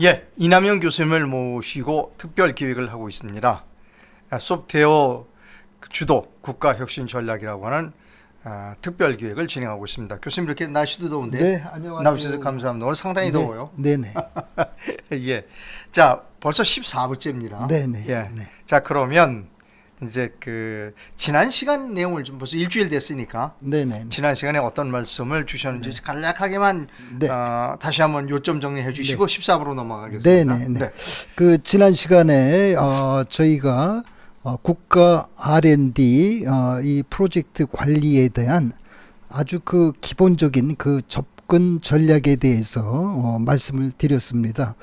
예, 이남영 교수님을 모시고 특별 기획을 하고 있습니다. 소프트웨어 주도 국가혁신 전략이라고 하는 특별 기획을 진행하고 있습니다. 교수님 이렇게 날씨도 더운데 네, 안녕하세요. 나오셔서 감사합니다. 오늘 상당히 네, 더워요. 네네. 예, 자 벌써 14부째입니다. 네네. 예, 네. 자 그러면 이제 그 지난 시간 내용을 좀 벌써 일주일 됐으니까 네네. 지난 시간에 어떤 말씀을 주셨는지 간략하게만 네. 다시 한번 요점 정리해 주시고 14부로 넘어가겠습니다. 네네. 네. 그 지난 시간에 저희가 국가 R&D 이 프로젝트 관리에 대한 아주 그 기본적인 그 접근 전략에 대해서 말씀을 드렸습니다.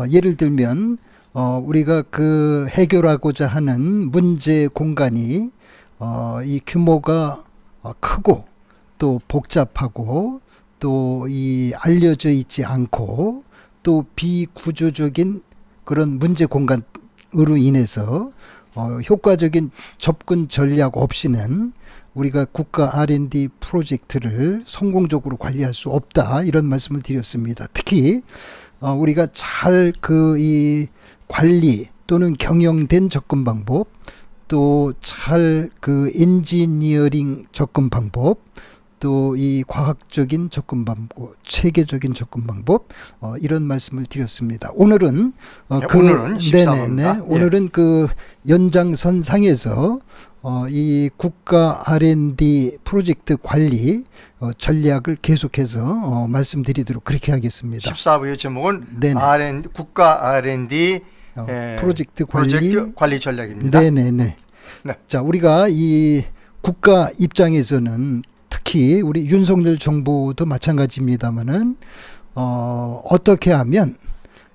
예를 들면 우리가 그 해결하고자 하는 문제 공간이 이 규모가 크고 또 복잡하고 또 이 알려져 있지 않고 또 비구조적인 그런 문제 공간으로 인해서 효과적인 접근 전략 없이는 우리가 국가 R&D 프로젝트를 성공적으로 관리할 수 없다, 이런 말씀을 드렸습니다. 특히 우리가 잘 이 관리 또는 경영된 접근 방법, 또 잘 그 엔지니어링 접근 방법, 또 이 과학적인 접근 방법, 체계적인 접근 방법, 이런 말씀을 드렸습니다. 오늘은 오늘은 14부입니다. 오늘은 그 연장선상에서 이 국가 R&D 프로젝트 관리 전략을 계속해서 말씀드리도록 그렇게 하겠습니다. 14부의 제목은 네네. 국가 R&D 프로젝트 관리 전략입니다. 네네네. 네. 자, 우리가 이 국가 입장에서는 특히 우리 윤석열 정부도 마찬가지입니다만은 어떻게 하면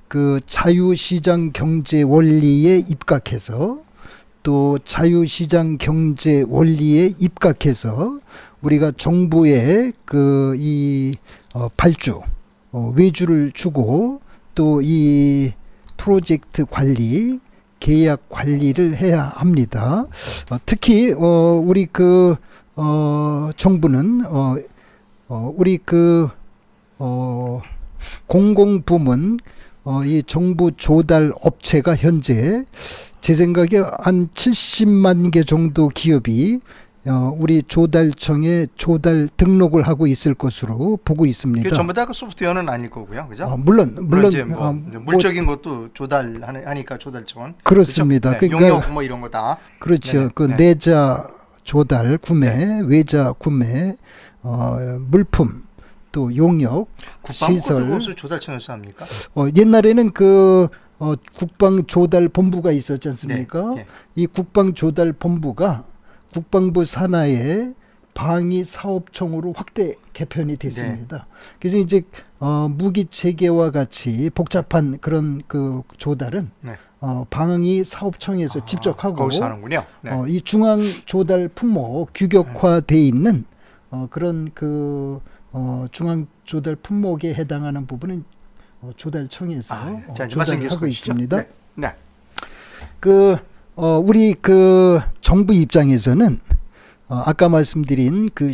그 자유시장 경제 원리에 입각해서 또 자유시장 경제 원리에 입각해서 우리가 정부의 그 이 발주 외주를 주고 또 이 프로젝트 관리, 계약 관리를 해야 합니다. 특히 우리 그 정부는 우리 그 공공부문 이 정부 조달 업체가 현재 제 생각에 한 70만 개 정도 기업이 우리 조달청에 조달 등록을 하고 있을 것으로 보고 있습니다. 전부 다 그 소프트웨어는 아닐 거고요, 그죠? 물론 이제 물적인 것도 조달하니까 조달청은 그렇습니다. 그렇죠? 네, 그러니까 용역 뭐 이런 거 다. 그렇죠. 네네. 그 네. 내자 조달 구매, 외자 구매, 물품, 또 용역, 국방부도 시설. 그것을 조달청에서 합니까? 옛날에는 그 국방조달본부가 있었지 않습니까? 네, 네. 이 국방조달본부가 국방부 산하의 방위사업청으로 확대 개편이 됐습니다. 그래서 이제 무기 체계와 같이 복잡한 그런 그 조달은 방위사업청에서 직접 하고 거기서 하는군요. 네. 이 중앙 조달 품목 규격화돼 있는 그런 그 중앙 조달 품목에 해당하는 부분은 조달청에서 조달하고 있습니다. 네. 네. 우리 그 정부 입장에서는 아까 말씀드린 그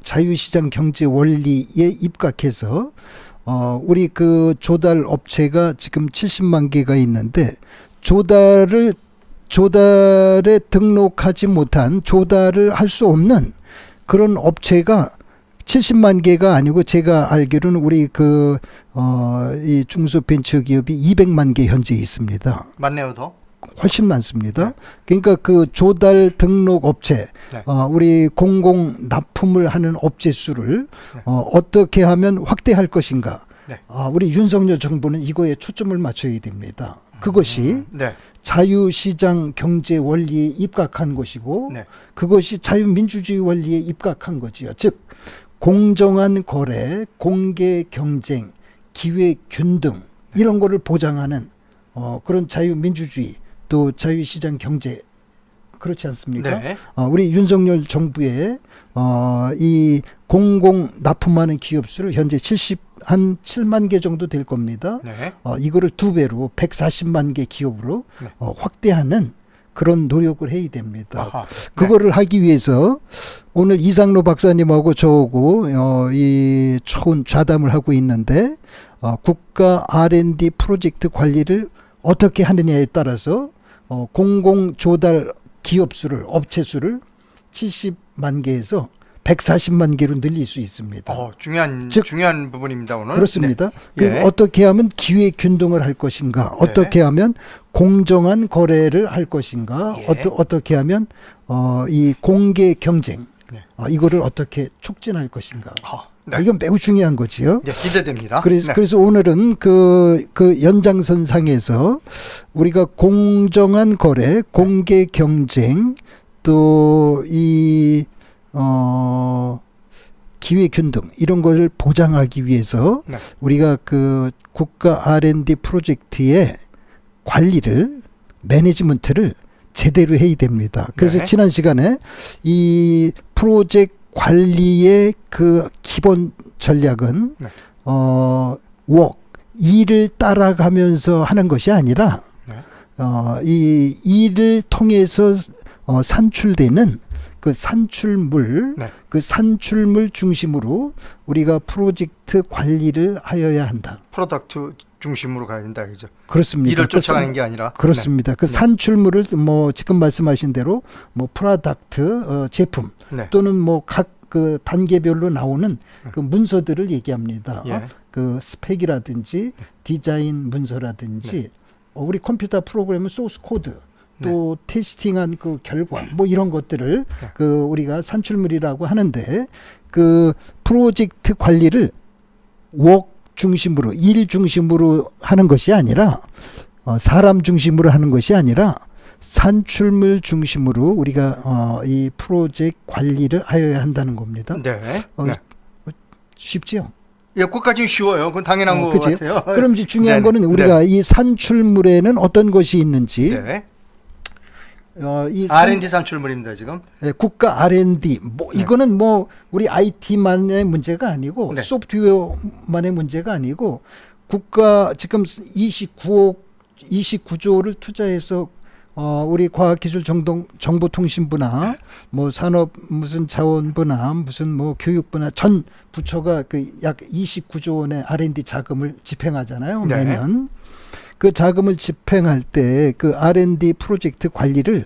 자유시장 경제 원리에 입각해서 우리 그 조달 업체가 지금 70만 개가 있는데 조달에 등록하지 못한, 조달을 할 수 없는 그런 업체가 70만 개가 아니고 제가 알기로는 우리 이 중소벤처기업이 200만 개 현재 있습니다. 맞네요, 더. 훨씬 많습니다. 네. 그러니까 그 조달 등록 업체, 네. 우리 공공 납품을 하는 업체 수를 어떻게 하면 확대할 것인가. 네. 우리 윤석열 정부는 이거에 초점을 맞춰야 됩니다. 그것이 네. 자유시장 경제 원리에 입각한 것이고 네. 그것이 자유민주주의 원리에 입각한 거지요. 즉 공정한 거래, 공개 경쟁, 기회균등 이런 거를 보장하는 그런 자유민주주의 또 자유시장 경제, 그렇지 않습니까? 네. 우리 윤석열 정부의 이 공공 납품하는 기업 수를 현재 한 7만 개 정도 될 겁니다. 네. 이거를 2배로 140만 개 기업으로 네. 확대하는 그런 노력을 해야 됩니다. 아하. 그거를 하기 위해서 오늘 이상로 박사님하고 저하고 이 좋은 좌담을 하고 있는데 국가 R&D 프로젝트 관리를 어떻게 하느냐에 따라서 공공 조달 기업 수를 업체 수를 70만 개에서 140만 개로 늘릴 수 있습니다. 중요한 부분입니다 오늘. 그렇습니다. 네. 예. 어떻게 하면 기회 균등을 할 것인가, 어떻게 하면 공정한 거래를 할 것인가, 예. 어떻게 하면 이 공개 경쟁, 네. 이거를 어떻게 촉진할 것인가. 네. 이건 매우 중요한 거지요. 네, 기대됩니다. 그래서 오늘은 그 연장선상에서 우리가 공정한 거래, 공개 경쟁, 또 이 기회 균등 이런 것을 보장하기 위해서 네. 우리가 그 국가 R&D 프로젝트의 관리를, 매니지먼트를 제대로 해야 됩니다. 그래서 네. 지난 시간에 이 프로젝트 관리의 그 기본 전략은 네. 일을 따라가면서 하는 것이 아니라 네. 이 일을 통해서 산출되는 그 산출물, 네. 그 산출물 중심으로 우리가 프로젝트 관리를 하여야 한다. 프로덕트 중심으로 가야 된다, 그죠? 그렇습니다. 일을 쫓아가는 게 아니라. 그렇습니다. 그 네. 산출물을 뭐 지금 말씀하신 대로 뭐 프로덕트 제품 네. 또는 뭐 각 그 단계별로 나오는 그 문서들을 얘기합니다. 예. 그 스펙이라든지 디자인 문서라든지 우리 컴퓨터 프로그램은 소스 코드 또 테스팅한 그 결과 뭐 이런 것들을 그 우리가 산출물이라고 하는데 그 프로젝트 관리를 웍 중심으로 일 중심으로 하는 것이 아니라 사람 중심으로 하는 것이 아니라 산출물 중심으로 우리가 이 프로젝트 관리를 하여야 한다는 겁니다. 네. 네. 쉽지요? 예, 그것까지는 쉬워요. 그건 당연한 것 그치? 같아요. 그럼 이제 중요한 네. 거는 우리가 이 산출물에는 어떤 것이 있는지 네. 이 R&D 산출물입니다, 지금. 국가 R&D 뭐 이거는 뭐 우리 IT만의 문제가 아니고 네. 소프트웨어만의 문제가 아니고 국가 지금 29조를 투자해서 우리 과학기술정보통신부나 뭐 산업 무슨 자원부나 무슨 뭐 교육부나 전 부처가 그 약 29조 원의 R&D 자금을 집행하잖아요. 네. 매년. 그 자금을 집행할 때 그 R&D 프로젝트 관리를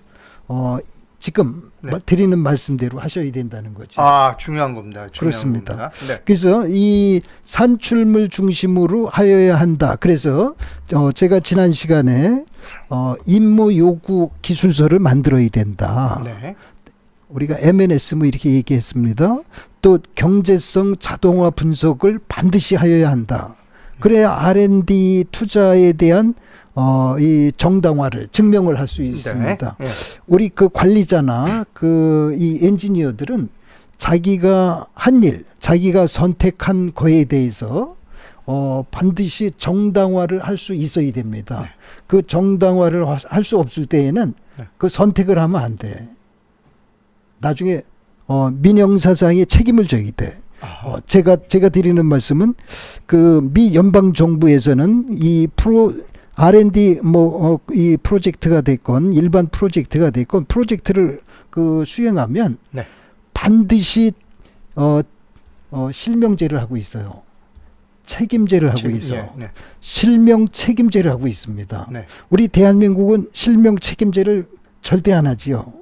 지금 드리는 말씀대로 하셔야 된다는 거죠. 중요한 겁니다. 그렇습니다. 겁니다. 네. 그래서 이 산출물 중심으로 하여야 한다. 그래서 제가 지난 시간에 임무 요구 기술서를 만들어야 된다. 네. 우리가 MNS 뭐 이렇게 얘기했습니다. 또 경제성 자동화 분석을 반드시 하여야 한다. 그래야 R&D 투자에 대한 이 정당화를 증명을 할 수 있습니다. 네. 네. 우리 그 관리자나 그 이 엔지니어들은 자기가 한 일, 자기가 선택한 거에 대해서 반드시 정당화를 할 수 있어야 됩니다. 네. 그 정당화를 할 수 없을 때에는 그 선택을 하면 안 돼. 나중에 민형사상의 책임을 져야 돼. 제가 드리는 말씀은 그 미 연방 정부에서는 이 R&D 이 프로젝트가 됐건 일반 프로젝트가 됐건 프로젝트를 그 수행하면 반드시 실명제를 하고 있어요. 책임제를 하고 있어. 실명 책임제를 하고 있습니다. 우리 대한민국은 실명 책임제를 절대 안 하지요.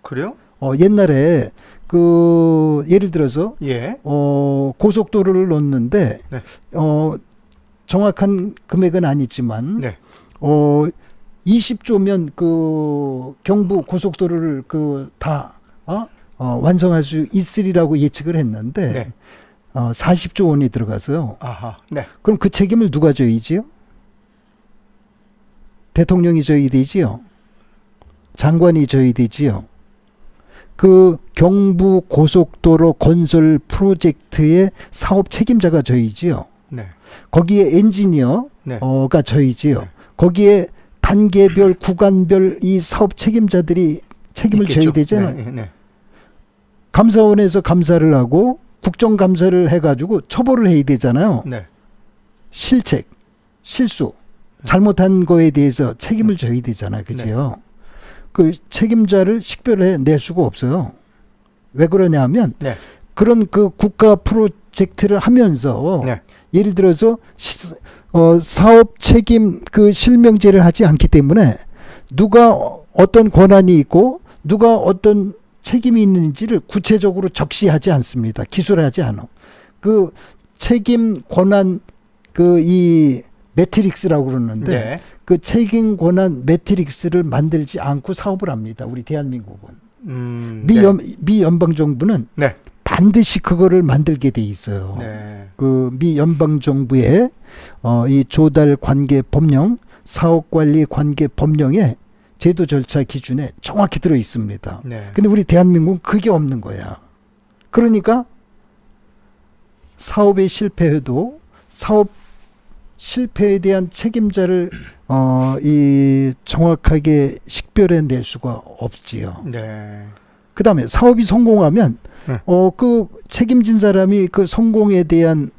그래요? 옛날에 그 예를 들어서 고속도로를 놓는데 정확한 금액은 아니지만 20조면 그 경부 고속도로를 그 다 완성할 수 있으리라고 예측을 했는데 40조 원이 들어가서요. 그럼 그 책임을 누가 져야지요? 대통령이 져야 되지요. 장관이 져야 되지요. 그 경부 고속도로 건설 프로젝트의 사업 책임자가 져야지요. 거기에 엔지니어가 져야지요. 거기에 단계별 구간별 이 사업 책임자들이 책임을 져야 되잖아요. 감사원에서 감사를 하고 국정감사를 해가지고 처벌을 해야 되잖아요. 실책, 실수, 잘못한 거에 대해서 책임을 져야 되잖아요. 그죠? 그 책임자를 식별해 낼 수가 없어요. 왜 그러냐 하면 그런 그 국가 프로젝트를 하면서 예를 들어서 사업 책임 그 실명제를 하지 않기 때문에 누가 어떤 권한이 있고 누가 어떤 책임이 있는지를 구체적으로 적시하지 않습니다. 기술하지 않아. 그 책임 권한 그 이 매트릭스라고 그러는데 네. 그 책임 권한 매트릭스를 만들지 않고 사업을 합니다. 우리 대한민국은. 네. 미 연방 정부는 네. 반드시 그거를 만들게 돼 있어요. 네. 그 미 연방 정부의 이 조달 관계 법령, 사업 관리 관계 법령에 제도 절차 기준에 정확히 들어 있습니다. 네. 근데 우리 대한민국은 그게 없는 거야. 그러니까 사업에 실패해도 사업 실패에 대한 책임자를 이 정확하게 식별해 낼 수가 없지요. 네. 그다음에 사업이 성공하면 네. 그 책임진 사람이 그 성공에 대한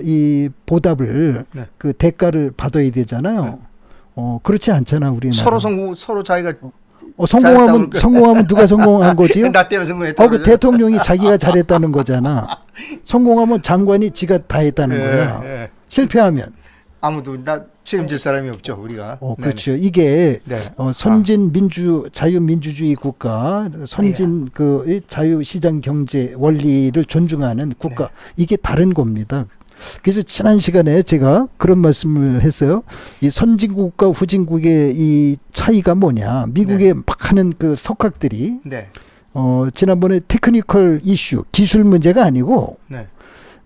이 보답을 네. 그 대가를 받아야 되잖아요. 네. 그렇지 않잖아 우리는. 서로 자기가 성공하면 누가 성공한 거지요? 나 때문에 성공했다. 그 대통령이 자기가 잘했다는 거잖아. 성공하면 장관이 지가 다 했다는 거야. 예. 실패하면 아무도 나 책임질 사람이 없죠 우리가. 그렇죠. 이게 네. 선진 자유민주주의 국가, 선진 그 자유시장 경제 원리를 존중하는 국가, 이게 다른 겁니다. 그래서 지난 시간에 제가 그런 말씀을 했어요. 이 선진국과 후진국의 이 차이가 뭐냐. 미국에 막 하는 그 석학들이 네. 지난번에 테크니컬 이슈, 기술 문제가 아니고 네.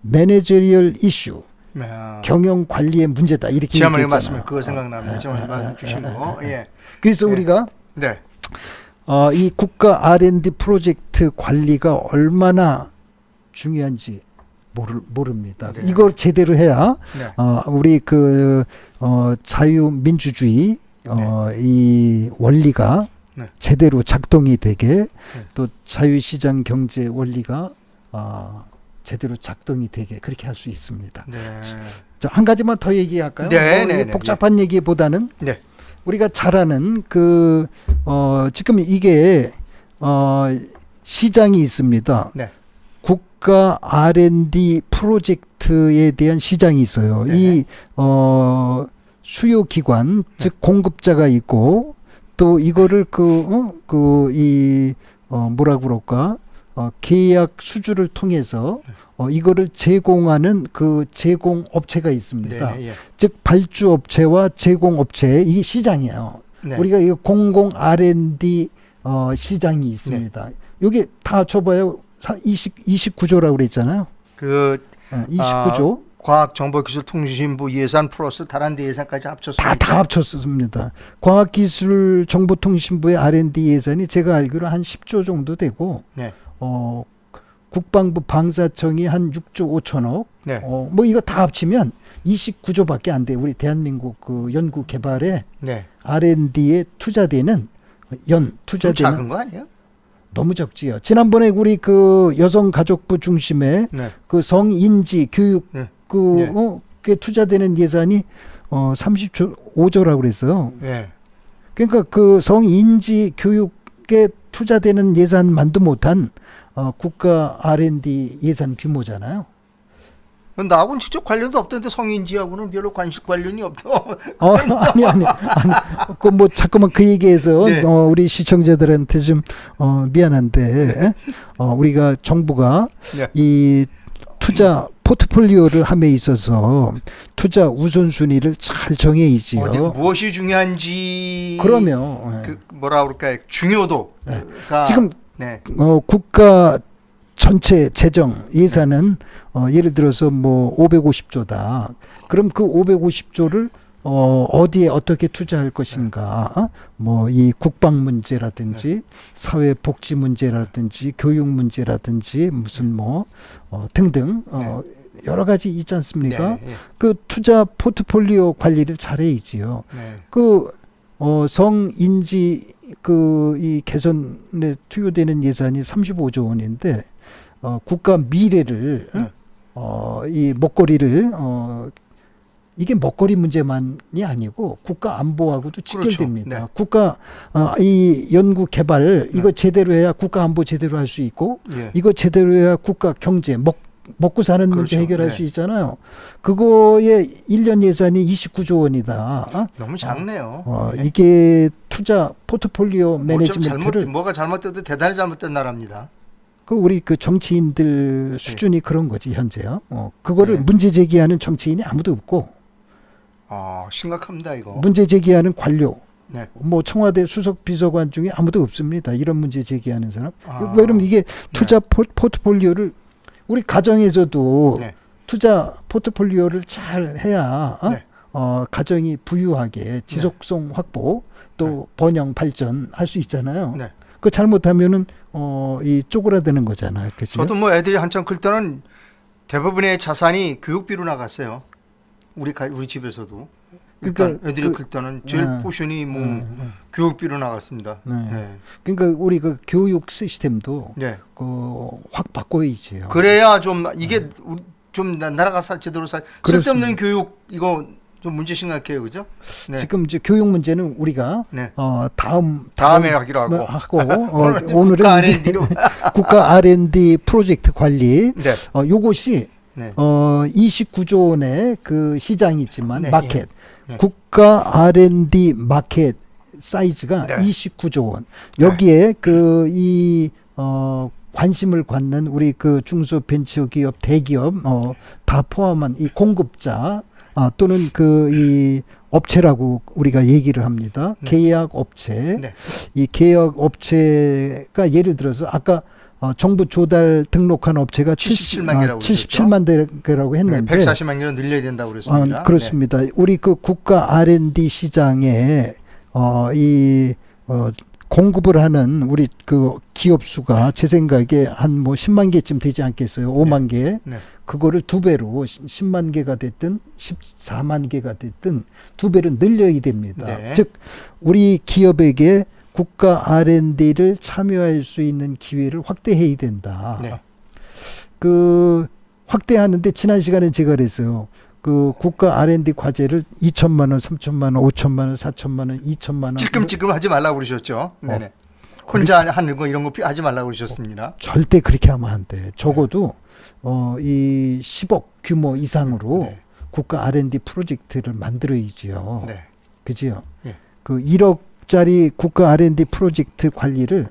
매니저리얼 이슈, 아. 경영 관리의 문제다 이렇게 지난번에 얘기했잖아요. 말씀을 그거 생각납니다. 지난번에 말씀 주신 거. 예. 그래서 네. 우리가 네. 이 국가 R&D 프로젝트 관리가 얼마나 중요한지 모릅니다. 네. 이걸 제대로 해야 네. 우리 그 자유민주주의 이 원리가 제대로 작동이 되게 또 자유시장 경제 원리가 제대로 작동이 되게 그렇게 할 수 있습니다. 네. 자, 한 가지만 더 얘기할까요? 네, 이게 네, 복잡한 얘기보다는 네. 우리가 잘 아는 지금 이게 시장이 있습니다. 네. 국가 R&D 프로젝트에 대한 시장이 있어요. 네. 이 수요 기관, 즉 공급자가 있고 또 이거를 뭐라 그럴까? 계약 수주를 통해서 이거를 제공하는 그 제공업체가 있습니다. 네. 예. 즉 발주업체와 제공업체 이 시장이에요. 네. 우리가 이거 공공 R&D 시장이 있습니다. 여기 다 합쳐봐요. 29조라고 그랬잖아요. 그 29조. 과학정보기술통신부 예산 플러스 다른 데 예산까지 합쳤습니다. 다 합쳤습니다. 과학기술정보통신부의 R&D 예산이 제가 알기로 한 10조 정도 되고 네. 국방부 방사청이 한 6조 5천억. 네. 뭐 이거 다 합치면 29조밖에 안 돼. 우리 대한민국 그 연구 개발에 네. R&D에 투자되는 좀 투자되는 작은 거 아니에요? 너무 적지요. 지난번에 우리 그 여성가족부 중심에 네. 그 성인지 교육 네. 그 투자되는 예산이 30조 5조라고 그랬어요. 네. 그러니까 그 성인지 교육에 투자되는 예산만도 못한 국가 R&D 예산 규모잖아요. 나하고는 직접 관련도 없던데 성인지하고는 별로 관련이 없죠. 아니. 그 뭐 자꾸만 그 얘기해서 네. 우리 시청자들한테 좀 미안한데 우리가 정부가 네. 이 투자 포트폴리오를 함에 있어서 투자 우선순위를 잘 정해야지요. 무엇이 중요한지 그러면 그 뭐라 그럴까요? 중요도가 지금 네. 국가 전체 재정 예산은 예를 들어서 뭐 550조다. 그럼 그 550조를 어디에 어떻게 투자할 것인가? 뭐 이 국방 문제라든지 사회 복지 문제라든지 교육 문제라든지 무슨 뭐 등등 여러 가지 있지 않습니까? 네. 그 투자 포트폴리오 관리를 잘해야지요. 네. 그 성인지 그 이 개선에 투여되는 예산이 35조 원인데 국가 미래를 이 먹거리를 이게 먹거리 문제만이 아니고 국가 안보하고도 직결됩니다. 그렇죠. 네. 국가 이 연구 개발 이거 제대로 해야 국가 안보 제대로 할 수 있고 예. 이거 제대로 해야 국가 경제 먹고 사는 문제 그렇죠. 해결할 네. 수 있잖아요. 그거에 1년 예산이 29조 원이다. 너무 작네요. 네. 이게 투자 포트폴리오 뭐 좀 매니지먼트를 뭐가 잘못돼도 대단히 잘못된 나라입니다. 그 우리 그 정치인들 수준이 그런 거지 현재요. 그거를 네. 문제 제기하는 정치인이 아무도 없고 심각합니다 이거. 문제 제기하는 관료 네. 뭐 청와대 수석 비서관 중에 아무도 없습니다. 이런 문제 제기하는 사람. 아. 왜 그러면 이게 투자 포트폴리오를 우리 가정에서도 네. 투자 포트폴리오를 잘 해야 네. 가정이 부유하게 지속성 확보 또 번영 발전 할 수 있잖아요. 네. 그 잘못하면은 이 쪼그라드는 거잖아요. 그죠? 저도 뭐 애들이 한참 클 때는 대부분의 자산이 교육비로 나갔어요. 우리 집에서도. 일단 그러니까 애들이 클 때는 제일 포션이 교육비로 나갔습니다. 네. 네. 그러니까 우리 그 교육 시스템도 네. 확 바꿔야지요. 그래야 좀 이게 좀 나라가 제대로 쓸데없는 교육 이거 좀 문제 심각해요, 그죠? 네. 지금 이제 교육 문제는 우리가 네. 다음에 하기로 하고 오늘은 국가 이제 R&D로. 국가 R&D 프로젝트 관리 네. 요것이 네. 29조 원의 그 시장이지만 네, 마켓 예. 국가 R&D 마켓 사이즈가 네. 29조 원. 여기에 이 관심을 갖는 우리 그 중소벤처기업, 대기업 다 포함한 이 공급자 또는 그 이 업체라고 우리가 얘기를 합니다. 네. 계약 업체. 네. 이 계약 업체가 예를 들어서 아까 정부 조달 등록한 업체가 77만 개라고 77만 개라고 했는데 140만 개로 늘려야 된다고 그랬습니다. 그렇습니다. 우리 그 국가 R&D 시장에 공급을 하는 우리 그 기업 수가 제 생각에 한 뭐 10만 개쯤 되지 않겠어요? 5만 개. 네. 그거를 두 배로 10만 개가 됐든 14만 개가 됐든 두 배로 늘려야 됩니다. 네. 즉 우리 기업에게 국가 R&D를 참여할 수 있는 기회를 확대해야 된다. 네. 그 확대하는데 지난 시간에 제가 그랬어요. 그 국가 R&D 과제를 2천만 원, 3천만 원, 5천만 원, 4천만 원, 2천만 원 찔끔찔끔 하지 말라고 그러셨죠. 네네. 혼자 하는 거 이런 거 하지 말라고 그러셨습니다. 절대 그렇게 하면 안 돼. 적어도 이 10억 규모 이상으로 네. 국가 R&D 프로젝트를 만들어야지요. 네. 그지요? 예. 그 1억짜리 국가 R&D 프로젝트 관리를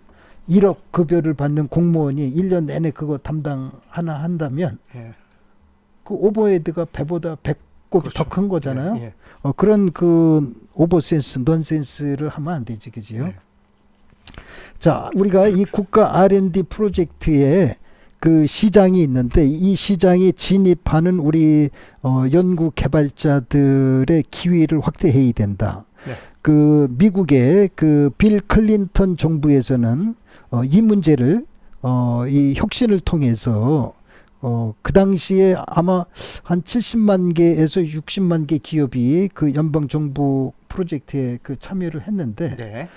1억 급여를 받는 공무원이 1년 내내 그거 담당 하나 한다면 예. 그 오버헤드가 배보다 100곱이 그렇죠. 더 큰 거잖아요. 예. 예. 그런 그 오버센스, 넌센스를 하면 안 되지, 그지요? 네. 자, 우리가 이 국가 R&D 프로젝트에 그 시장이 있는데 이 시장에 진입하는 우리 연구 개발자들의 기회를 확대해야 된다. 네. 그 미국의 그 빌 클린턴 정부에서는 이 문제를 이 혁신을 통해서 그 당시에 아마 한 70만 개에서 60만 개 기업이 그 연방 정부 프로젝트에 그 참여를 했는데 네.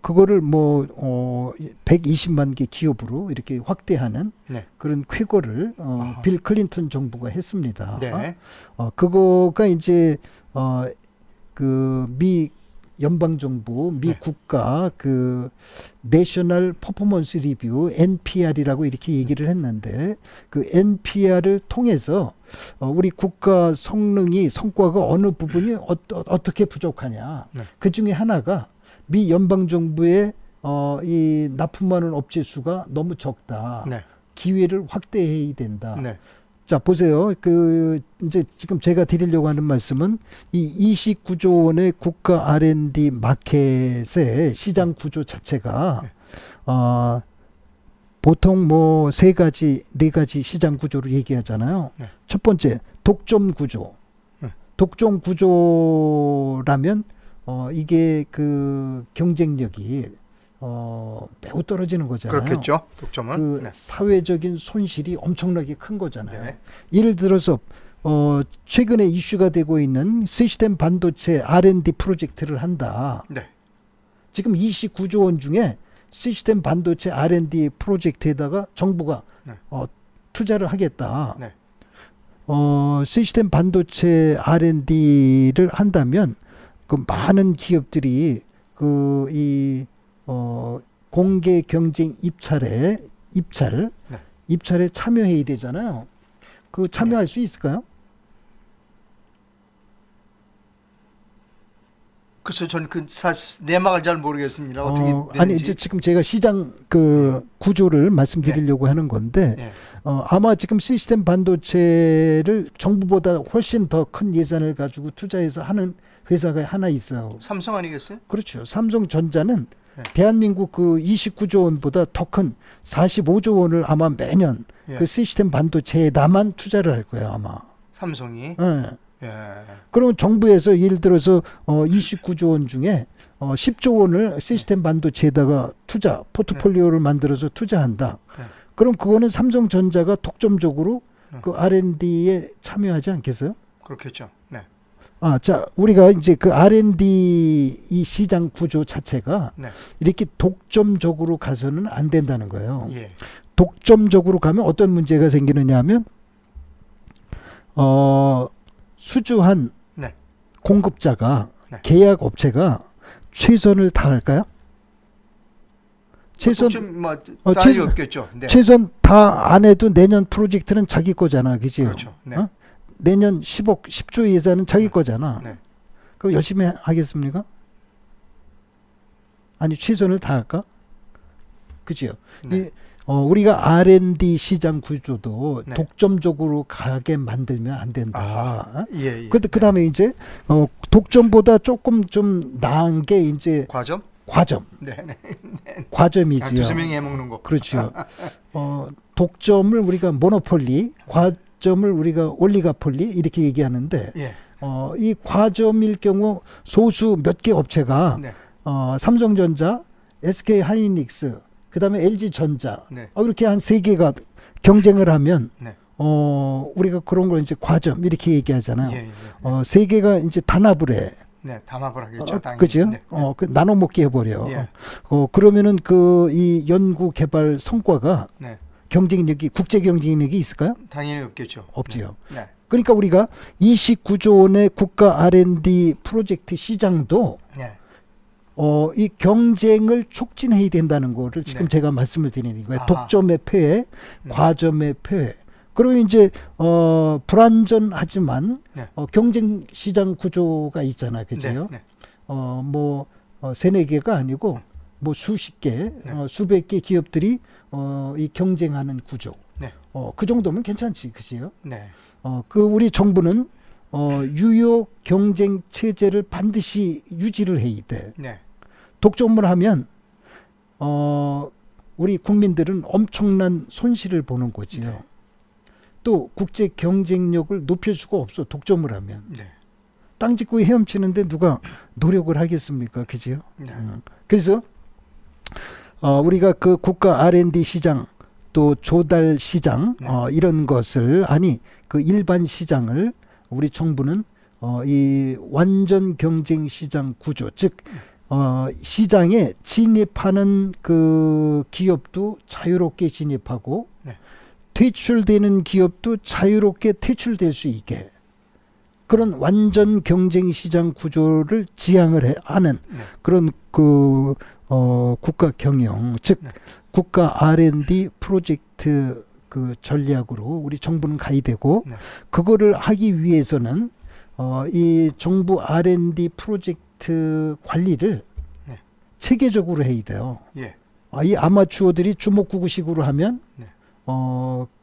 그거를 뭐 120만 개 기업으로 이렇게 확대하는 네. 그런 쾌거를 빌 클린턴 정부가 했습니다. 네. 그거가 이제 그 미 연방 정부, 미 네. 국가 그 내셔널 퍼포먼스 리뷰 NPR이라고 이렇게 얘기를 했는데 그 NPR을 통해서 우리 국가 성과가 어느 부분이 어떻게 부족하냐. 네. 그 중에 하나가 미 연방 정부의 이 납품하는 업체 수가 너무 적다. 네. 기회를 확대해야 된다. 네. 자, 보세요. 그 이제 지금 제가 드리려고 하는 말씀은 이 29조 원의 국가 R&D 마켓의 시장 구조 자체가 보통 뭐 세 가지, 네 가지 시장 구조를 얘기하잖아요. 네. 첫 번째, 독점 구조. 독점 구조라면 이게 그 경쟁력이 매우 떨어지는 거잖아요. 그렇겠죠. 독점은. 그 네. 사회적인 손실이 엄청나게 큰 거잖아요. 네. 예를 들어서 최근에 이슈가 되고 있는 시스템 반도체 R&D 프로젝트를 한다. 네. 지금 29조 원 중에 시스템 반도체 R&D 프로젝트에다가 정부가 네. 투자를 하겠다. 네. 시스템 반도체 R&D를 한다면 그 많은 기업들이 공개 경쟁 입찰에 참여해야 되잖아요. 그 참여할 수 있을까요? 글쎄 저는 그 내막을 잘 모르겠습니다. 어떻게 되는지. 아니 이제 지금 제가 시장 그 구조를 말씀드리려고 하는 건데 예. 아마 지금 시스템 반도체를 정부보다 훨씬 더 큰 예산을 가지고 투자해서 하는 회사가 하나 있어요. 삼성 아니겠어요? 그렇죠. 삼성전자는 네. 대한민국 그 29조 원보다 더 큰 45조 원을 아마 매년 예. 그 시스템 반도체에다만 투자를 할 거예요, 아마. 삼성이. 예. 예. 그러면 정부에서 예를 들어서 29조 원 중에 10조 원을 시스템 반도체에다가 포트폴리오를 만들어서 투자한다. 네. 그럼 그거는 삼성전자가 독점적으로 그 R&D에 참여하지 않겠어요? 그렇겠죠. 네. 자, 우리가 이제 그 R&D 이 시장 구조 자체가 네. 이렇게 독점적으로 가서는 안 된다는 거예요. 예. 독점적으로 가면 어떤 문제가 생기느냐 하면 수주한 네. 공급자가 네. 계약 업체가 최선을 다할까요? 최선 뭐 어, 다이 최선- 없겠죠. 네. 최선 다 안 해도 내년 프로젝트는 자기 거잖아, 그지? 그렇죠. 네. 내년 10조 예산은 자기 거잖아. 네. 그럼 열심히 하겠습니까? 아니 최선을 다할까? 그지요? 네. 우리가 R&D 시장 구조도 네. 독점적으로 가게 만들면 안 된다. 아하. 예. 예. 그 다음에 이제 독점보다 조금 좀 나은 게 이제 과점? 과점, 네. 네. 과점이지요. 두세 명이 해먹는 거. 그렇죠. 독점을 우리가 모노폴리, 과점을 우리가 올리가폴리 이렇게 얘기하는데 예. 이 과점일 경우 소수 몇 개 업체가 네. 삼성전자, SK 하이닉스, 그다음에 LG전자 네. 이렇게 한 세 개가 경쟁을 하면 네. 우리가 그런 걸 이제 과점 이렇게 얘기하잖아요. 예. 예. 세 개가 이제 단합을 해. 네. 담합을 하겠죠. 당연히. 그죠? 네. 그 나눠 먹기 해버려. 예. 그러면은 이 연구 개발 성과가 네. 경쟁력이 국제 경쟁력이 있을까요? 당연히 없겠죠. 없지요. 네. 그러니까 우리가 29조 원의 국가 R&D 프로젝트 시장도 네. 이 경쟁을 촉진해야 된다는 거를 지금 네. 제가 말씀을 드리는 거예요. 아하. 독점의 폐해, 네. 과점의 폐해. 그러면 이제 불완전하지만 네. 경쟁 시장 구조가 있잖아요, 그죠? 네. 네. 세네 개가 아니고 뭐 수십 개, 네. 수백 개 기업들이 이 경쟁하는 구조. 네. 그 정도면 괜찮지, 그지요? 네. 우리 정부는 유효 경쟁 체제를 반드시 유지를 해야 돼. 네. 독점을 하면 우리 국민들은 엄청난 손실을 보는 거지요. 네. 또 국제 경쟁력을 높일 수가 없어. 독점을 하면. 네. 땅 짓고 헤엄치는데 누가 노력을 하겠습니까? 그지요? 네. 그래서 우리가 그 국가 R&D 시장 또 조달 시장 네. 이런 것을 그 일반 시장을 우리 정부는 이 완전 경쟁 시장 구조 즉 시장에 진입하는 그 기업도 자유롭게 진입하고 네. 퇴출되는 기업도 자유롭게 퇴출될 수 있게 그런 완전 경쟁 시장 구조를 지향을 하는 네. 그런 그 국가 경영 즉 네. 국가 R&D 프로젝트 그 전략으로 우리 정부는 가야 되고 네. 그거를 하기 위해서는 이 정부 R&D 프로젝트 관리를 네. 체계적으로 해야 돼요. 예. 이 아마추어들이 주먹구구식으로 하면 네.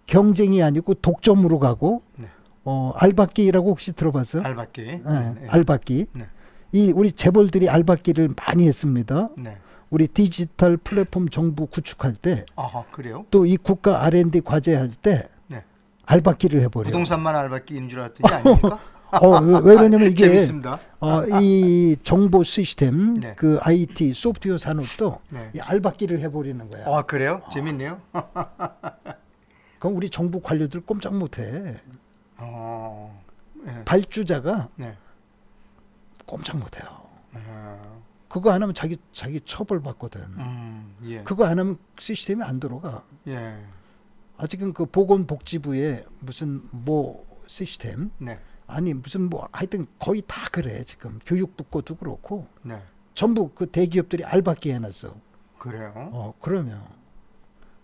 경쟁이 아니고 독점으로 가고 네. 알박기라고 혹시 들어봤어요? 알박기. 네, 네. 알박기. 네. 이 우리 재벌들이 알박기를 많이 했습니다. 네. 우리 디지털 플랫폼 정부 구축할 때 아하, 그래요? 또 이 국가 R&D 과제 할 때 네. 알박기를 해버려. 부동산만 알박기인 줄 알았더니 아닙니까? 왜 그러냐면 이게 재밌습니다. 이 정보 시스템 네. 그 IT 소프트웨어 산업도 네. 이 알박기를 해버리는 거야. 아, 그래요? 재밌네요. 그럼 우리 정부 관료들 꼼짝 못해. 네. 발주자가 네. 꼼짝 못해요. 아, 그거 안 하면 자기 처벌 받거든. 예. 그거 안 하면 시스템이 안 들어가. 예. 아직은 그 보건복지부의 무슨 뭐 시스템 네. 아니 무슨 뭐 하여튼 거의 다 그래 지금 교육부 것도 그렇고 네. 전부 그 대기업들이 알박기 해놨어. 그래요? 그러면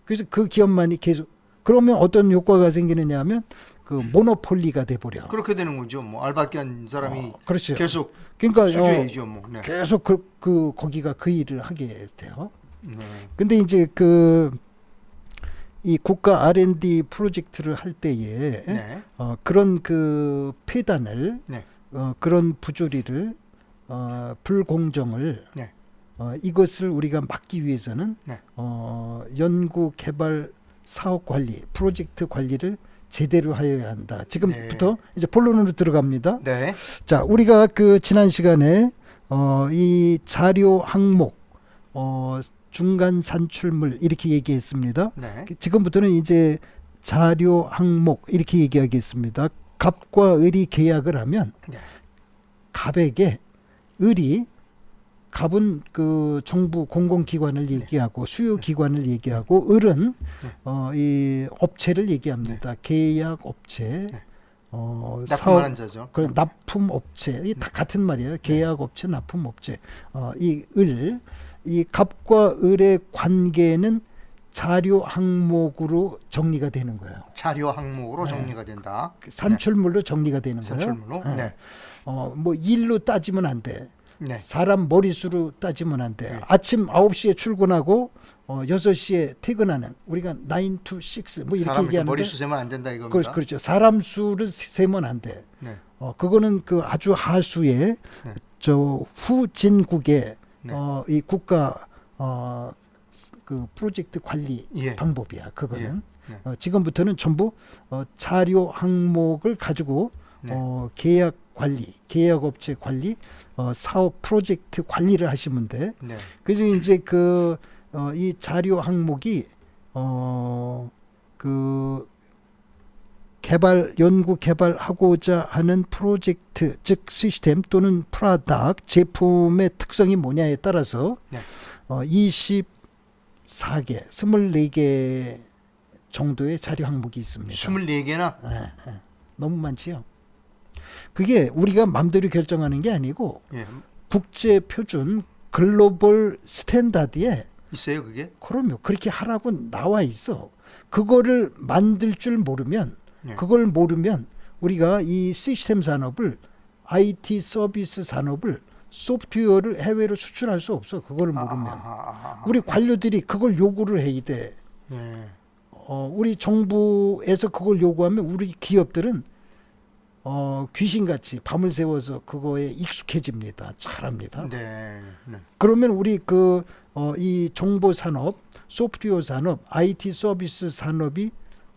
그래서 그 기업만이 계속 그러면 어떤 효과가 생기느냐 하면 그 모노폴리가 돼 버려. 그렇게 되는 거죠. 뭐 알바끼 한 사람이 그렇죠. 계속 그러니까 수주해야죠. 뭐. 네. 계속 그 거기가 그 일을 하게 돼요. 네. 근데 이제 이 국가 R&D 프로젝트를 할 때에 네. 그런 그 폐단을 네. 그런 부조리를 불공정을 네. 이것을 우리가 막기 위해서는 네. 연구 개발 사업 관리 프로젝트 관리를 제대로 하여야 한다. 지금부터 이제 본론으로 들어갑니다. 네. 자, 우리가 그 지난 시간에 이 자료 항목 중간 산출물 이렇게 얘기했습니다. 네. 지금부터는 이제 자료 항목 이렇게 얘기하겠습니다. 갑과 을이 계약을 하면 네. 갑에게 을이 갑은 그 정부 공공기관을 얘기하고 수요기관을 얘기하고 을은 이 업체를 얘기합니다. 계약 업체, 납품하는 자죠. 그런 납품 업체, 이 다 같은 말이에요. 계약 업체, 납품 업체. 이 갑과 을의 관계는 자료 항목으로 정리가 되는 거예요. 자료 항목으로 정리가 된다. 산출물로 정리가 되는 거예요. 산출물로. 네. 뭐 일로 따지면 안 돼. 네. 사람 머릿수로 따지면 안 돼. 네. 아침 9시에 출근하고 6시에 퇴근하는 우리가 9 to 6 뭐 이렇게 사람 얘기하는데 머리 수세면 안 된다 이겁니다. 그렇죠. 사람 수를 세면 안 돼. 네. 그거는 그 아주 하수의 네. 저 후진국의 네. 이 국가 그 프로젝트 관리 예. 방법이야. 그거는 예. 지금부터는 전부 자료 항목을 가지고 네. 계약 관리, 계약 업체 관리, 사업 프로젝트 관리를 하시면 돼. 네. 그래서 이제 이 자료 항목이 그 연구 개발하고자 하는 프로젝트, 즉 시스템 또는 프로덕트, 제품의 특성이 뭐냐에 따라서 네. 24개 정도의 자료 항목이 있습니다. 24개나? 너무 많지요. 그게 우리가 마음대로 결정하는 게 아니고 예. 국제 표준 글로벌 스탠다드에 있어요, 그게? 그럼요. 그렇게 하라고 나와 있어. 그거를 만들 줄 모르면 예. 그걸 모르면 우리가 이 시스템 산업을 IT 서비스 산업을 소프트웨어를 해외로 수출할 수 없어. 그걸 모르면. 우리 관료들이 그걸 요구를 해야 돼. 예. 우리 정부에서 그걸 요구하면 우리 기업들은 귀신같이 밤을 새워서 그거에 익숙해집니다. 잘합니다. 네. 네. 그러면 우리 이 정보 산업, 소프트웨어 산업, IT 서비스 산업이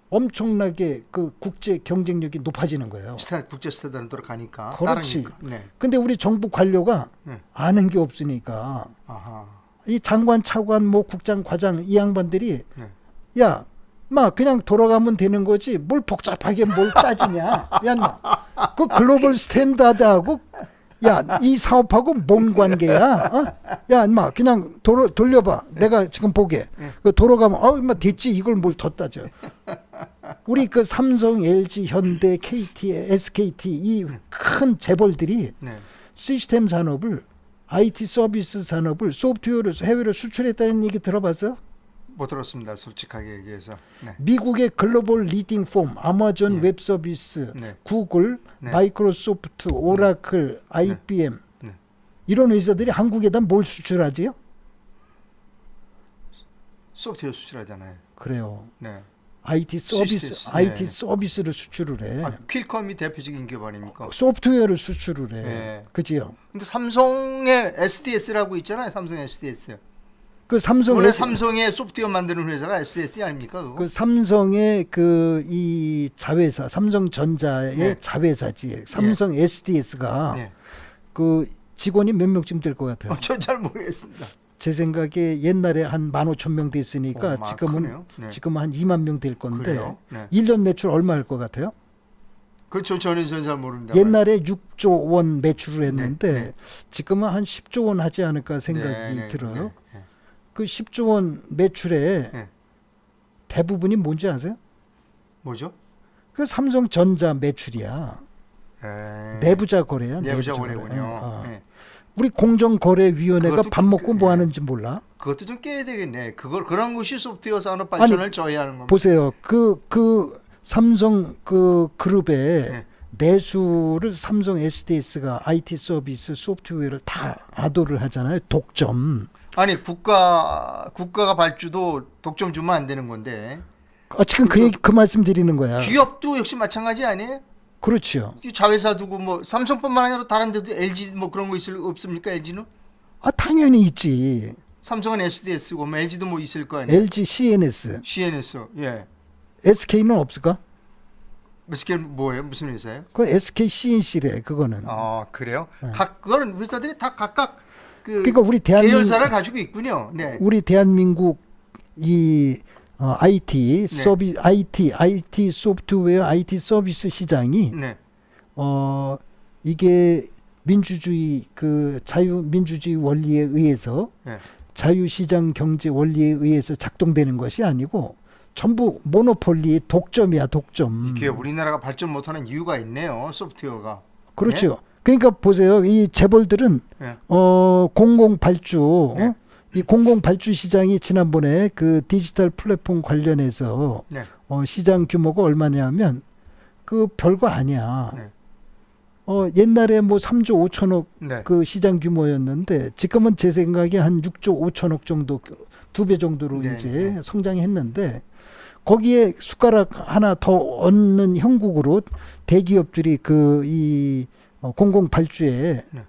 엄청나게 그 국제 경쟁력이 높아지는 거예요. 국제 스탠다드로 가니까. 그렇지. 따르니까. 네. 근데 우리 정부 관료가 네. 아는 게 없으니까 아하. 이 장관, 차관, 뭐 국장, 과장 이 양반들이 네. 야, 마 그냥 돌아가면 되는 거지 뭘 복잡하게 뭘 따지냐. 야, 마. 그 글로벌 스탠다드하고 야, 이 사업하고 뭔 관계야? 야, 인마 그냥 돌려봐. 내가 지금 보게. 그 돌아가면 인마 됐지. 이걸 뭘 더 따져. 우리 그 삼성, LG, 현대, KT, SKT 이 큰 재벌들이 네. 시스템 산업을 IT 서비스 산업을 소프트웨어로 해외로 수출했다는 얘기 들어봤어? 못 들었습니다. 솔직하게 얘기해서. 네. 미국의 글로벌 리딩 폼, 아마존 네. 웹 서비스, 네. 구글, 네. 마이크로소프트, 오라클, IBM 네. 이런 회사들이 한국에다 뭘 수출하지요? 소프트웨어 수출하잖아요. 그래요. 네. IT 서비스, 시스템, IT 네. 서비스를 수출을 해. 퀄컴이 대표적인 기업 아닙니까? 소프트웨어를 수출을 해. 네. 그지요? 근데 삼성의 SDS라고 있잖아요. 삼성 SDS. 그 삼성 원래 삼성의 소프트웨어 만드는 회사가 SDS 아닙니까? 그거? 그 삼성의 이 자회사, 삼성전자의 네. 자회사지. 삼성 SDS가 네. 그 직원이 몇 명쯤 될 것 같아요? 전 잘 모르겠습니다. 제 생각에 옛날에 한 15,000명 됐으니까 크네요. 네. 지금은 한 2만 명 될 건데 그래요? 네. 1년 매출 얼마 할 것 같아요? 그렇죠. 저는 잘 모릅니다. 옛날에 6조 원 매출을 했는데 네. 지금은 한 10조 원 하지 않을까 생각이 네, 들어요. 네. 그 10조 원 매출에 네. 대부분이 뭔지 아세요? 뭐죠? 그 삼성전자 매출이야. 네. 내부자 거래야. 내부자 거래. 거래군요. 네. 우리 공정거래위원회가 그것도 밥 먹고 뭐 네. 하는지 몰라? 그것도 좀 깨야 되겠네. 그런 것이 소프트웨어 산업 발전을 저해하는 겁니다. 보세요. 그 삼성 그 그룹의 네. 내수를 삼성 SDS가 IT 서비스 소프트웨어를 다 아도를 하잖아요. 독점. 아니 국가가 발주도 독점 주면 안 되는 건데 지금 그 말씀 드리는 거야. 기업도 역시 마찬가지 아니에요? 그렇죠. 자회사 두고 뭐 삼성뿐만 아니라 다른 데도 LG 뭐 그런 거 없습니까? LG는? 당연히 있지. 삼성은 SDS고 뭐 LG도 뭐 있을 거 아니에요? LG CNS, CNS. 예. SK는 없을까? SK 뭐예요? 무슨 회사예요? 그 SK CNC래 그거는. 그래요? 네. 그거는 회사들이 다 각각 그러니까 우리 대한민국 계열사를 가지고 있군요. 네. 우리 대한민국 이 IT 네. 서비 IT 소프트웨어 IT 서비스 시장이 네. 이게 민주주의 자유민주주의 원리에 의해서 네. 자유시장 경제 원리에 의해서 작동되는 것이 아니고 전부 모노폴리 독점이야 독점. 이게 우리나라가 발전 못하는 이유가 있네요. 소프트웨어가. 그렇죠. 그러니까 보세요. 이 재벌들은 네. 공공 발주 네. 이 공공 발주 시장이 지난번에 그 디지털 플랫폼 관련해서 네. 시장 규모가 얼마냐면 그 별거 아니야. 네. 옛날에 뭐 3조 5천억 네. 그 시장 규모였는데 지금은 제 생각에 한 6조 5천억 정도 2배 정도로 네, 이제 네. 성장했는데 거기에 숟가락 하나 더 얹는 형국으로 대기업들이 이 공공 발주에 네.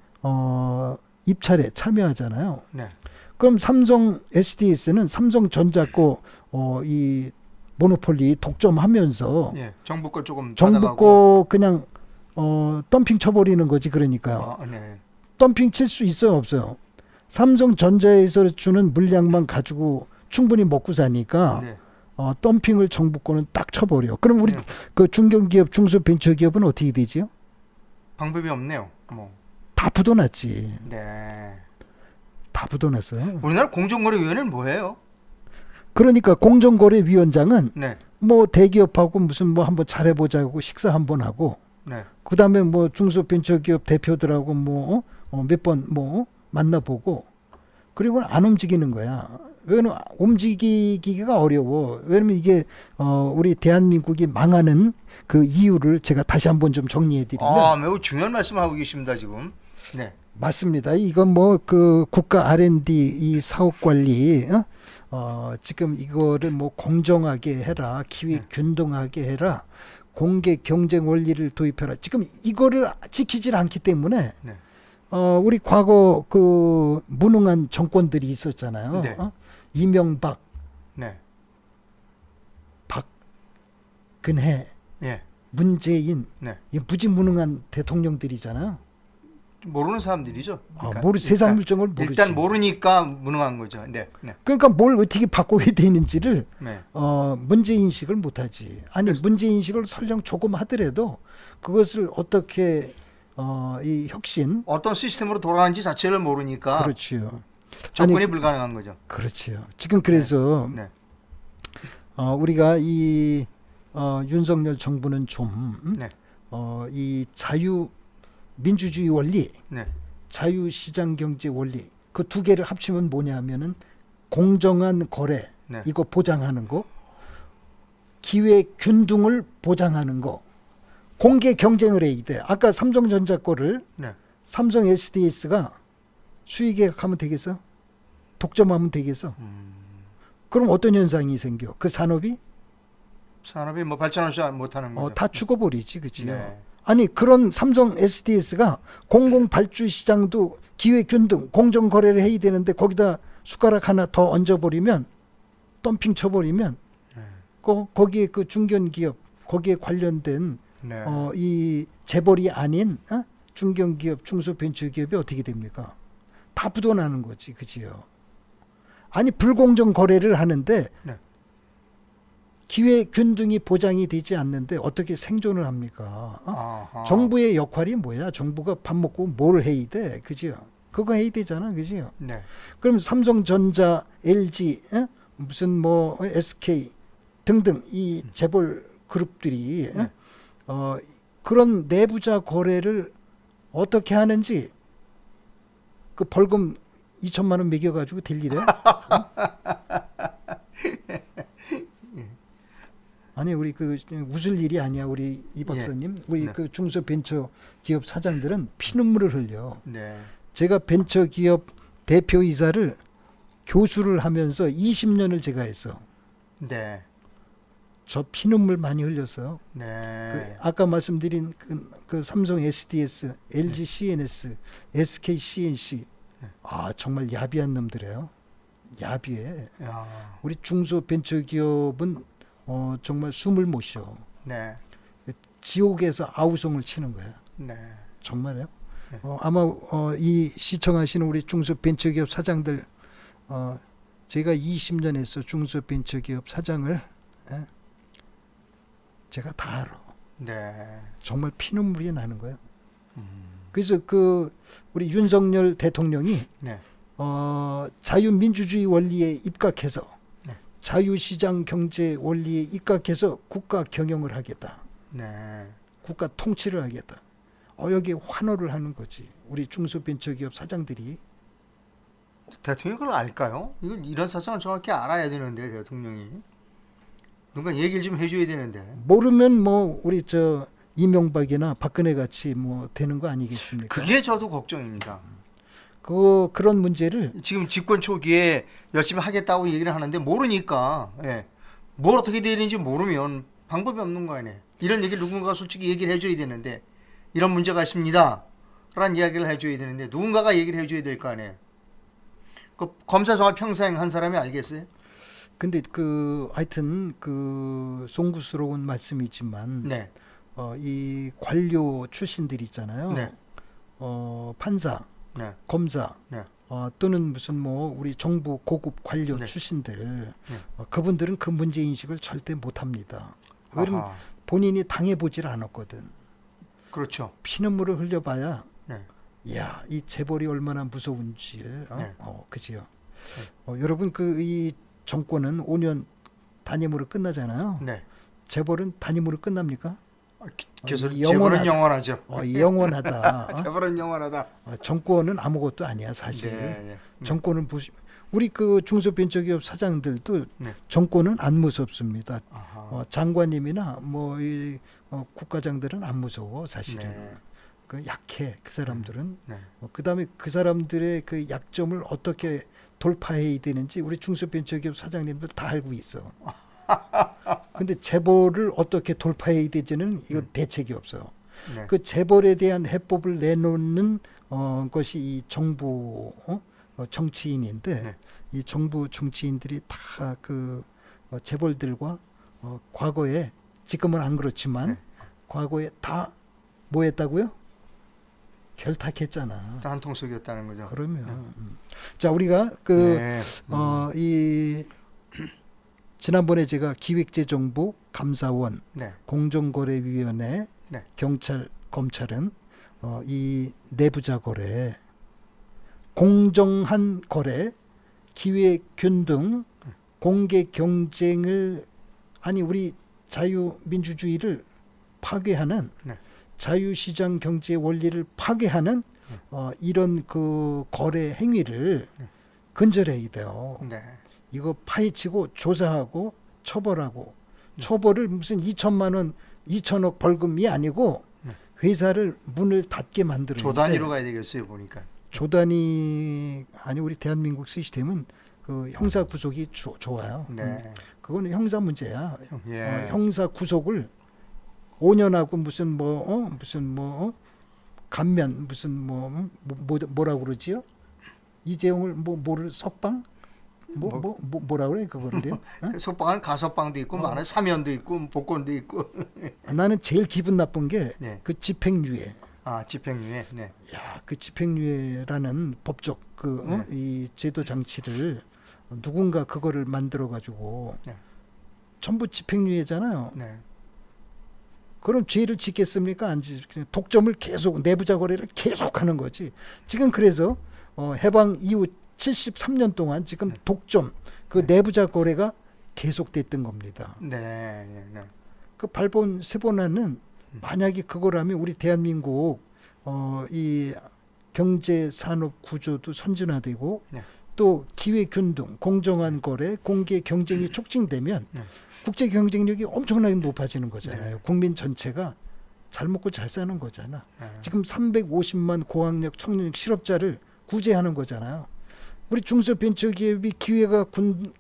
입찰에 참여하잖아요. 네. 그럼 삼성 SDS는 삼성전자 이 모노폴리 독점하면서 예. 정부 걸 조금 정부 받아가고. 거 그냥 덤핑 쳐버리는 거지. 그러니까요. 네. 덤핑 칠 수 있어요, 없어요? 삼성전자에서 주는 물량만 가지고 충분히 먹고 사니까 네. 덤핑을 정부 거는 딱 쳐버려. 그럼 우리 네. 그 중견기업, 중소벤처기업은 어떻게 되지요? 방법이 없네요. 뭐. 다 부도났지. 네. 다 부도났어요. 우리나라 공정거래위원회는 뭐예요? 그러니까 공정거래위원장은 네. 뭐 대기업하고 무슨 뭐 한번 잘해보자고 식사 한번 하고 네. 그다음에 뭐 중소벤처기업 대표들하고 뭐 몇 번 뭐 만나보고 그리고 안 움직이는 거야. 왜냐면 움직이기가 어려워. 왜냐면 이게 우리 대한민국이 망하는 그 이유를 제가 다시 한번 좀 정리해드리면 매우 중요한 말씀하고 계십니다 지금. 네. 맞습니다. 이건 뭐 그 국가 R&D 이 사업 관리 지금 이거를 뭐 공정하게 해라, 기획 균등하게 해라, 공개 경쟁 원리를 도입해라. 지금 이거를 지키질 않기 때문에 네. 우리 과거 그 무능한 정권들이 있었잖아요. 네. 이명박, 네. 박근혜, 예. 문재인, 네. 이 무지무능한 대통령들이잖아요. 모르는 사람들이죠. 세상 물정을 모르지. 일단 모르니까 무능한 거죠. 네. 네. 그러니까 뭘 어떻게 바꿔야 되는지를 네. 문제 인식을 못하지. 아니 문제 인식을 설령 조금 하더라도 그것을 어떻게 이 혁신 어떤 시스템으로 돌아가는지 자체를 모르니까 그렇지요. 접근이 아니, 불가능한 거죠. 그렇지요. 지금 그래서 네. 우리가 이 윤석열 정부는 좀 네. 이 민주주의 원리, 네. 자유시장 경제 원리 그 두 개를 합치면 뭐냐면은 공정한 거래 네. 이거 보장하는 거, 기회 균등을 보장하는 거, 공개 경쟁을 해야 돼. 아까 삼성전자 거를 네. 삼성 SDS가 수의계약하면 되겠어? 독점하면 되겠어? 그럼 어떤 현상이 생겨? 그 산업이 산업이 뭐 발전하지 못하는 거죠. 다 죽어버리지, 그치요? 네. 아니 그런 삼성 SDS가 공공 발주 시장도 기회 균등, 공정 거래를 해야 되는데 거기다 숟가락 하나 더 얹어버리면 덤핑 쳐버리면 네. 거기에 그 중견 기업 거기에 관련된 네. 이 재벌이 아닌 중견 기업, 중소벤처기업이 어떻게 됩니까? 다 부도나는 거지, 그지요? 아니 불공정 거래를 하는데 네. 기회 균등이 보장이 되지 않는데 어떻게 생존을 합니까? 아하. 정부의 역할이 뭐야? 정부가 밥 먹고 뭘 해야 돼? 그지요? 그거 해야 되잖아, 그지요? 네. 그럼 삼성전자, LG, 무슨 뭐 SK 등등 이 재벌 그룹들이 네. 그런 내부자 거래를 어떻게 하는지 그 벌금 2천만 원 매겨가지고 될 일이야? 아니 우리 그 웃을 일이 아니야 우리 이 박사님. 우리 네. 그 중소벤처기업 사장들은 피눈물을 흘려. 네. 제가 벤처기업 대표이사를 교수를 하면서 20년을 제가 했어. 네. 저 피눈물 많이 흘렸어요. 네. 그 아까 말씀드린 그 삼성 SDS, LG CNS, SK CNC 아 정말 야비한 놈들이에요. 야비해. 야. 우리 중소벤처기업은 정말 숨을 못 쉬어. 네. 지옥에서 아우성을 치는 거야. 네. 정말요. 네. 아마 이 시청하시는 우리 중소벤처기업 사장들 제가 20년 했어 중소벤처기업 사장을 예? 제가 다 알아. 네. 정말 피눈물이 나는 거예요. 음. 그래서 그 우리 윤석열 대통령이 네. 자유민주주의 원리에 입각해서 네. 자유시장 경제 원리에 입각해서 국가 경영을 하겠다. 네. 국가 통치를 하겠다. 여기 환호를 하는 거지. 우리 중소벤처기업 사장들이. 대통령이 그걸 알까요? 이런 사정을 정확히 알아야 되는데 대통령이 누가 얘기를 좀 해줘야 되는데. 모르면 뭐 우리 저 이명박이나 박근혜 같이 뭐 되는 거 아니겠습니까? 그게 저도 걱정입니다. 그런 문제를 지금 집권 초기에 열심히 하겠다고 얘기를 하는데 모르니까 예. 뭘 어떻게 되는지 모르면 방법이 없는 거 아니에요. 이런 얘기를 누군가가 솔직히 얘기를 해줘야 되는데 이런 문제가 있습니다 라는 이야기를 해줘야 되는데 누군가가 얘기를 해줘야 될 거 아니에요. 그 검사 종합 평생 한 사람이 알겠어요? 근데 하여튼 송구스러운 말씀이지만 네. 이 관료 출신들 있잖아요. 네. 판사, 네. 검사, 네. 또는 무슨 뭐 우리 정부 고급 관료 네. 출신들 그분들은 그 문제 인식을 절대 못 합니다. 왜냐면 아하. 본인이 당해보질 않았거든. 그렇죠. 피눈물을 흘려봐야 네. 야, 이 재벌이 얼마나 무서운지, 네. 그지요. 여러분 이 정권은 5년 단임으로 끝나잖아요. 네. 재벌은 단임으로 끝납니까? 재벌은 영원하다. 영원하죠. 영원하다. 재벌은 영원하다. 정권은 아무것도 아니야 사실. 네. 정권은 우리 그 중소벤처기업 사장들도 네. 정권은 안 무섭습니다. 아하. 장관님이나 뭐 이 국가장들은 안 무서워 사실은. 네. 그 약해 그 사람들은. 네. 그다음에 그 사람들의 그 약점을 어떻게 돌파해야 되는지 우리 중소벤처기업 사장님들 다 알고 있어. 근데 재벌을 어떻게 돌파해야 되지는 이거 대책이 없어. 네. 그 재벌에 대한 해법을 내놓는 것이 이 정부 정치인인데 네. 이 정부 정치인들이 다 그 재벌들과 과거에 지금은 안 그렇지만 네. 과거에 다 뭐 했다고요? 결탁했잖아. 한 통속이었다는 거죠. 그러면 네. 자 우리가 네. 이 지난번에 제가 기획재정부, 감사원, 네. 공정거래위원회, 네. 경찰, 검찰은 이 내부자 거래, 공정한 거래, 기회균등, 공개 경쟁을 우리 자유민주주의를 파괴하는 네. 자유시장 경제 원리를 파괴하는 이런 그 거래 행위를 근절해야 돼요. 네. 이거 파헤치고 조사하고 처벌하고 처벌을 무슨 2천만 원, 2천억 벌금이 아니고 회사를 문을 닫게 만들어야 돼. 조단위로 가야 되겠어요 보니까. 조단위 우리 대한민국 시스템은 그 형사 구속이 좋아요. 네. 그거는 형사 문제야. 예. 형사 구속을 5년하고 무슨 감면 무슨 뭐라고 그러지요? 이재용을 뭐를 석방? 뭐라 그래 그거를요? 속방은 가석방도 있고 많은 사면도 있고 복권도 있고. 나는 제일 기분 나쁜 게 네. 그 집행유예. 아 집행유예. 네. 야, 그 집행유예라는 법적 이 제도 장치를 누군가 그거를 만들어 가지고 네. 전부 집행유예잖아요. 네. 그럼 죄를 짓겠습니까? 안 짓. 독점을 계속 내부자 거래를 계속하는 거지. 지금 그래서 해방 이후 73년 동안 지금 독점 그 내부자 거래가 계속됐던 겁니다. 네. 네. 네. 그 발본 세보나는 만약에 그거라면 우리 대한민국 이 경제 산업 구조도 선진화되고 네. 또 기회 균등, 공정한 거래, 공개 경쟁이 촉진되면 네. 국제 경쟁력이 엄청나게 높아지는 거잖아요. 네. 국민 전체가 잘 먹고 잘 사는 거잖아. 네. 지금 350만 고학력 청년 실업자를 구제하는 거잖아요. 우리 중소벤처기업이 기회가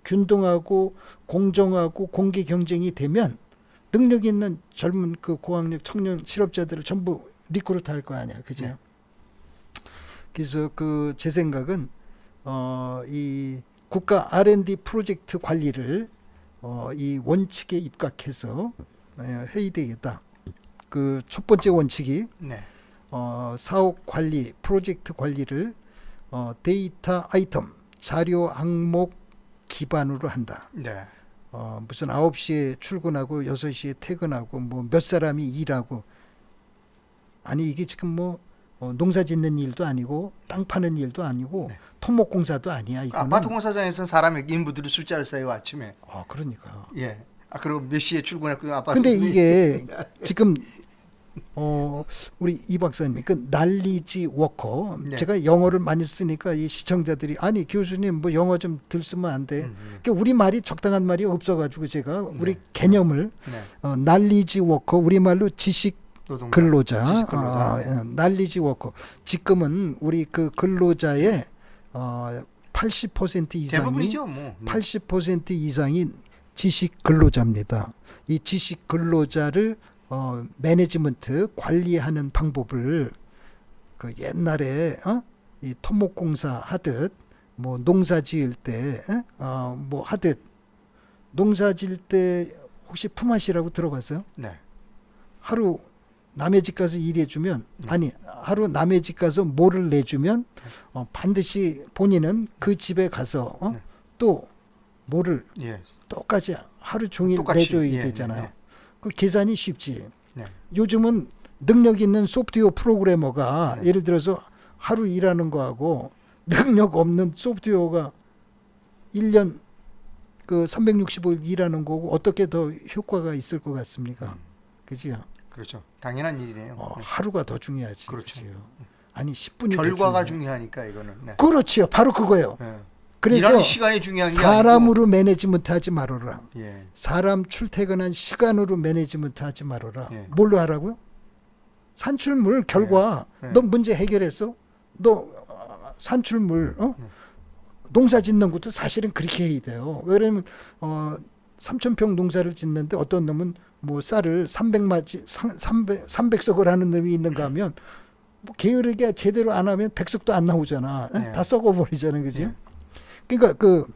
균등하고 공정하고 공개 경쟁이 되면 능력 있는 젊은 그 고학력 청년 실업자들을 전부 리크루트 할 거 아니야, 그죠? 네. 그래서 그 제 생각은 이 국가 R&D 프로젝트 관리를 이 원칙에 입각해서 해야 되겠다. 그 첫 번째 원칙이 네. 사업 관리, 프로젝트 관리를 데이터 아이템, 자료 항목 기반으로 한다. 네. 무슨 9시에 출근하고 6시에 퇴근하고 뭐 몇 사람이 일하고 아니 이게 지금 뭐 농사 짓는 일도 아니고 땅 파는 일도 아니고 네. 토목공사도 아니야. 이거는. 아파트 공사장에서는 사람의 인부들이 숫자를 써요 아침에. 그러니까. 예. 그리고 몇 시에 출근했고 아파트. 근데 이게 지금 우리 이 박사님 그 날리지 워커 네. 제가 영어를 많이 쓰니까 이 시청자들이 아니 교수님 뭐 영어 좀 들 쓰면 안 돼. 그러니까 우리 말이 적당한 말이 없어가지고 제가 우리 개념을 네. 날리지 워커 우리말로 지식 노동자. 근로자, 지식 근로자. 날리지 워커. 지금은 우리 그 근로자의 80% 이상이 대부분이죠, 뭐. 80% 이상이 지식 근로자입니다. 이 지식 근로자를 매니지먼트 관리하는 방법을 그 옛날에 이 토목공사 하듯 뭐 농사지을 때 뭐 하듯 농사지을 때 혹시 품앗이라고 들어봤어요? 네. 하루 남의 집 가서 일해주면 아니 하루 남의 집 가서 뭐를 내주면 반드시 본인은 그 집에 가서 네. 또 뭐를 예. 똑같이 하루 종일 똑같이, 내줘야 예, 되잖아요. 네. 그 계산이 쉽지. 네. 요즘은 능력 있는 소프트웨어 프로그래머가 네. 예를 들어서 하루 일하는 거하고 능력 없는 소프트웨어가 1년 그 365일 일하는 거고 어떻게 더 효과가 있을 것 같습니까? 그지요? 그렇죠. 당연한 일이네요. 네. 하루가 더 중요하지. 그렇죠. 그지요? 아니 10분이 결과가 더 중요해. 중요하니까 이거는. 네. 그렇지요. 바로 그거예요. 네. 그래서 일하는 시간이 중요한 게 사람으로 매니지먼트 하지 말아라. 아니고. 예. 사람 출퇴근한 시간으로 매니지먼트 하지 말아라. 예. 뭘로 하라고요? 산출물 결과. 예. 예. 너 문제 해결했어? 너 산출물 농사 짓는 것도 사실은 그렇게 해야 돼요. 왜냐면 3,000평 농사를 짓는데 어떤 놈은 뭐 쌀을 300석을 하는 놈이 있는가 하면 뭐 게으르게 제대로 안 하면 100석도 안 나오잖아. 예. 다 썩어버리잖아요. 그지? 예. 그러니까 그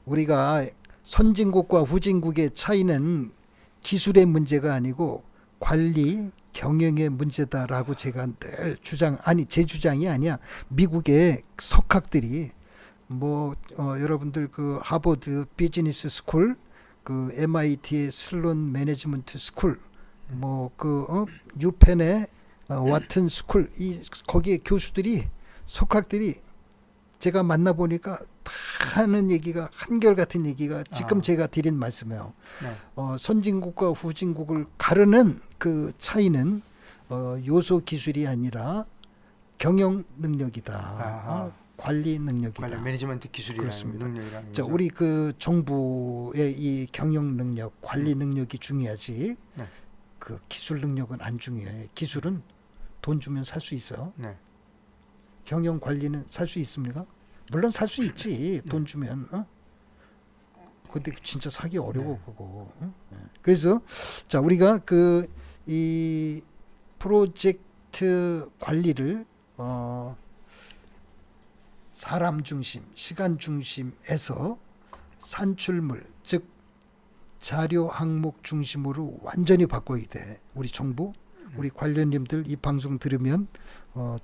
우리가 선진국과 후진국의 차이는 기술의 문제가 아니고 관리 경영의 문제다라고 제가 늘 제 주장이 아니야. 미국의 석학들이 뭐 여러분들 그 하버드 비즈니스 스쿨, 그 MIT의 슬론 매니지먼트 스쿨, 뭐 그 유펜의 와튼 스쿨 거기에 교수들이 석학들이 제가 만나 보니까 다 하는 얘기가 한결같은 얘기가 지금 제가 드린 말씀이에요. 네. 선진국과 후진국을 가르는 그 차이는 요소 기술이 아니라 경영 능력이다. 관리 능력이다. 관리 매니지먼트 기술이라는 그렇습니다. 능력이라는 자, 거죠. 우리 그 정부의 이 경영 능력, 관리 능력이 중요하지. 네. 그 기술 능력은 안 중요해. 기술은 돈 주면 살 수 있어. 네. 경영 관리는 살 수 있습니까? 물론 살 수 있지. 돈 주면. 근데 진짜 사기 어려워 그거. 그래서 자 우리가 그 이 프로젝트 관리를 사람 중심, 시간 중심에서 산출물, 즉 자료 항목 중심으로 완전히 바꿔야 돼. 우리 정부, 우리 관련님들 이 방송 들으면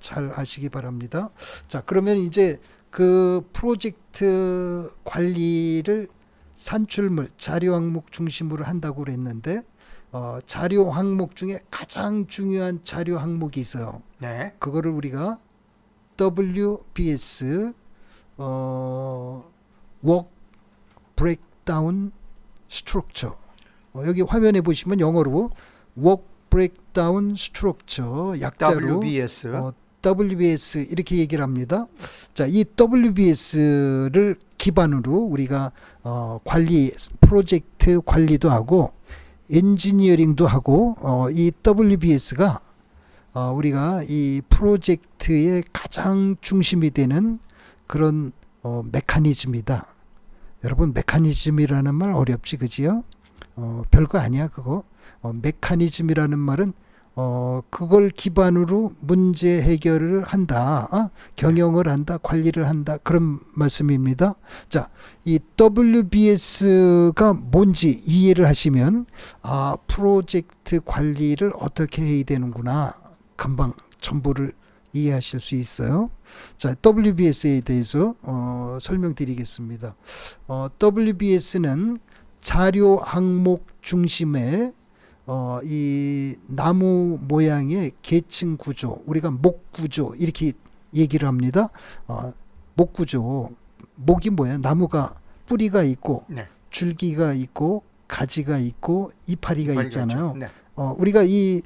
잘 아시기 바랍니다. 자, 그러면 이제 그 프로젝트 관리를 산출물, 자료 항목 중심으로 한다고 그랬는데 자료 항목 중에 가장 중요한 자료 항목이 있어요. 네. 그거를 우리가 WBS Work Breakdown Structure 여기 화면에 보시면 영어로 Work Breakdown Structure 약자로 WBS WBS 이렇게 얘기를 합니다. 자, 이 WBS를 기반으로 우리가 관리, 프로젝트 관리도 하고 엔지니어링도 하고 이 WBS가 우리가 이 프로젝트의 가장 중심이 되는 그런 메커니즘이다. 여러분, 메커니즘이라는 말 어렵지, 그지요? 별거 아니야, 그거. 메커니즘이라는 말은 그걸 기반으로 문제 해결을 한다, 경영을 한다, 관리를 한다, 그런 말씀입니다. 자, 이 WBS가 뭔지 이해를 하시면 프로젝트 관리를 어떻게 해야 되는구나, 금방 전부를 이해하실 수 있어요. 자, WBS에 대해서 설명드리겠습니다. WBS는 자료 항목 중심의 이 나무 모양의 계층 구조, 우리가 목 구조 이렇게 얘기를 합니다. 목 구조, 목이 뭐야? 나무가 뿌리가 있고 네. 줄기가 있고 가지가 있고 이파리가 있잖아요. 네. 우리가 이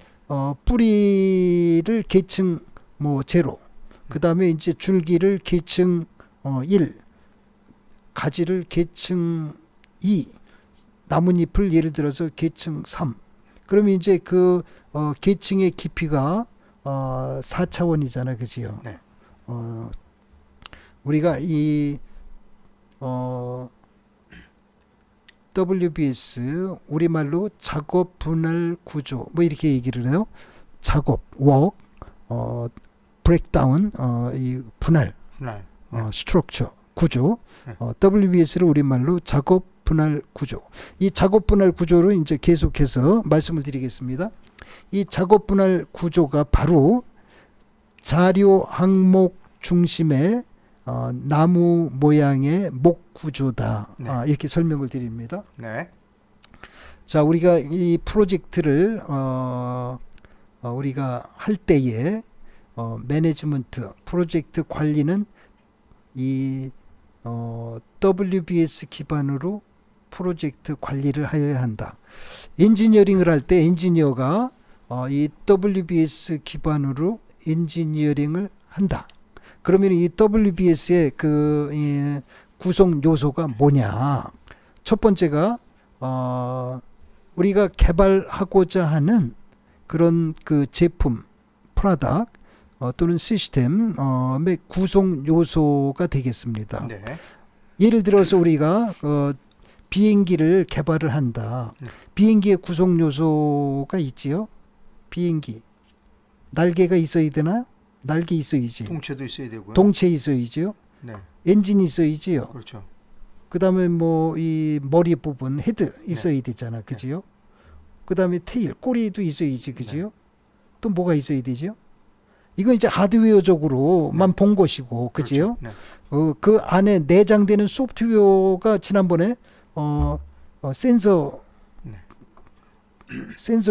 뿌리를 계층 제로, 그 다음에 이제 줄기를 계층 1, 가지를 계층 2, 나뭇잎을 예를 들어서 계층 3. 그러면 이제 그 계층의 깊이가 4차원이잖아, 그지요? 네. 우리가 이 WBS 우리말로 작업 분할 구조 뭐 이렇게 얘기를 해요. 작업, work, breakdown, 이 분할, 네. structure, 구조. 네. WBS를 우리말로 작업 분할 구조. 이 작업 분할 구조로 이제 계속해서 말씀을 드리겠습니다. 이 작업 분할 구조가 바로 자료 항목 중심의 나무 모양의 목 구조다. 네. 이렇게 설명을 드립니다. 네. 자, 우리가 이 프로젝트를 우리가 할 때에 매니지먼트, 프로젝트 관리는 이 WBS 기반으로 프로젝트 관리를 하여야 한다. 엔지니어링을 할 때 엔지니어가 이 WBS 기반으로 엔지니어링을 한다. 그러면 이 WBS의 그 구성 요소가 뭐냐? 첫 번째가 우리가 개발하고자 하는 그런 그 제품, 프로덕트 또는 시스템의 구성 요소가 되겠습니다. 네. 예를 들어서 우리가 비행기를 개발을 한다. 비행기의 구성 요소가 있지요. 비행기 날개가 있어야 되나요? 날개 있어야지. 동체도 있어야 되고요. 동체 있어야지요. 네. 엔진이 있어야지요. 그렇죠. 그다음에 뭐 이 머리 부분 헤드 있어야 되잖아, 그지요? 그다음에 테일 꼬리도 있어야지, 그지요? 또 뭐가 있어야 되죠? 이건 이제 하드웨어적으로만 본 것이고, 그지요? 그렇죠. 네. 그 안에 내장되는 소프트웨어가 지난번에 센서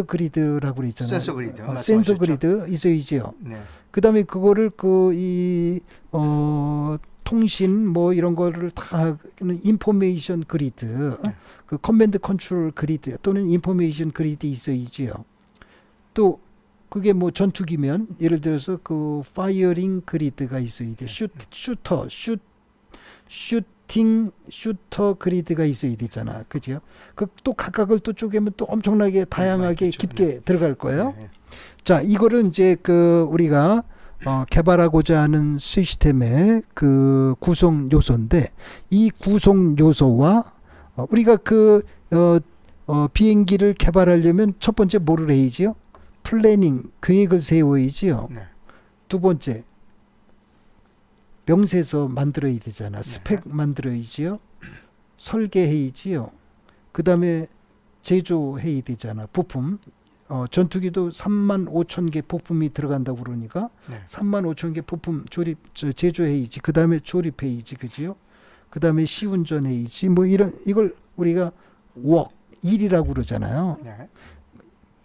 그리드라고 그랬잖아요. 센서 그리드 센서 말씀하셨죠? 그리드 있어야지요. 네. 그다음에 그거를 통신 뭐 이런 거를 다 인포메이션 그리드, 그 커맨드 컨트롤 그리드 또는 인포메이션 그리드 있어야지요. 또 그게 뭐 전투기면 예를 들어서 그 파이어링 그리드가 있어야 돼. 슈터 그리드가 있어야 되잖아. 그죠? 그 또 각각을 또 쪼개면 또 엄청나게 다양하게 많겠죠. 깊게 들어갈 거예요. 네. 자, 이거를 이제 그 우리가 개발하고자 하는 시스템의 그 구성 요소인데, 이 구성 요소와 우리가 비행기를 개발하려면 첫 번째 뭐를 해야지요? 플래닝, 계획을 세워야지요. 네. 두 번째 명세서 만들어야 되잖아. 스펙 만들어야지요. 설계해야지요. 그 다음에 제조해야 되잖아. 부품. 전투기도 35,000개 부품이 들어간다고 그러니까 35,000개 부품 제조해야지. 그 다음에 조립해야지, 그지요? 그 다음에 시운전해야지. 뭐 이걸 우리가 일이라고 그러잖아요. 네.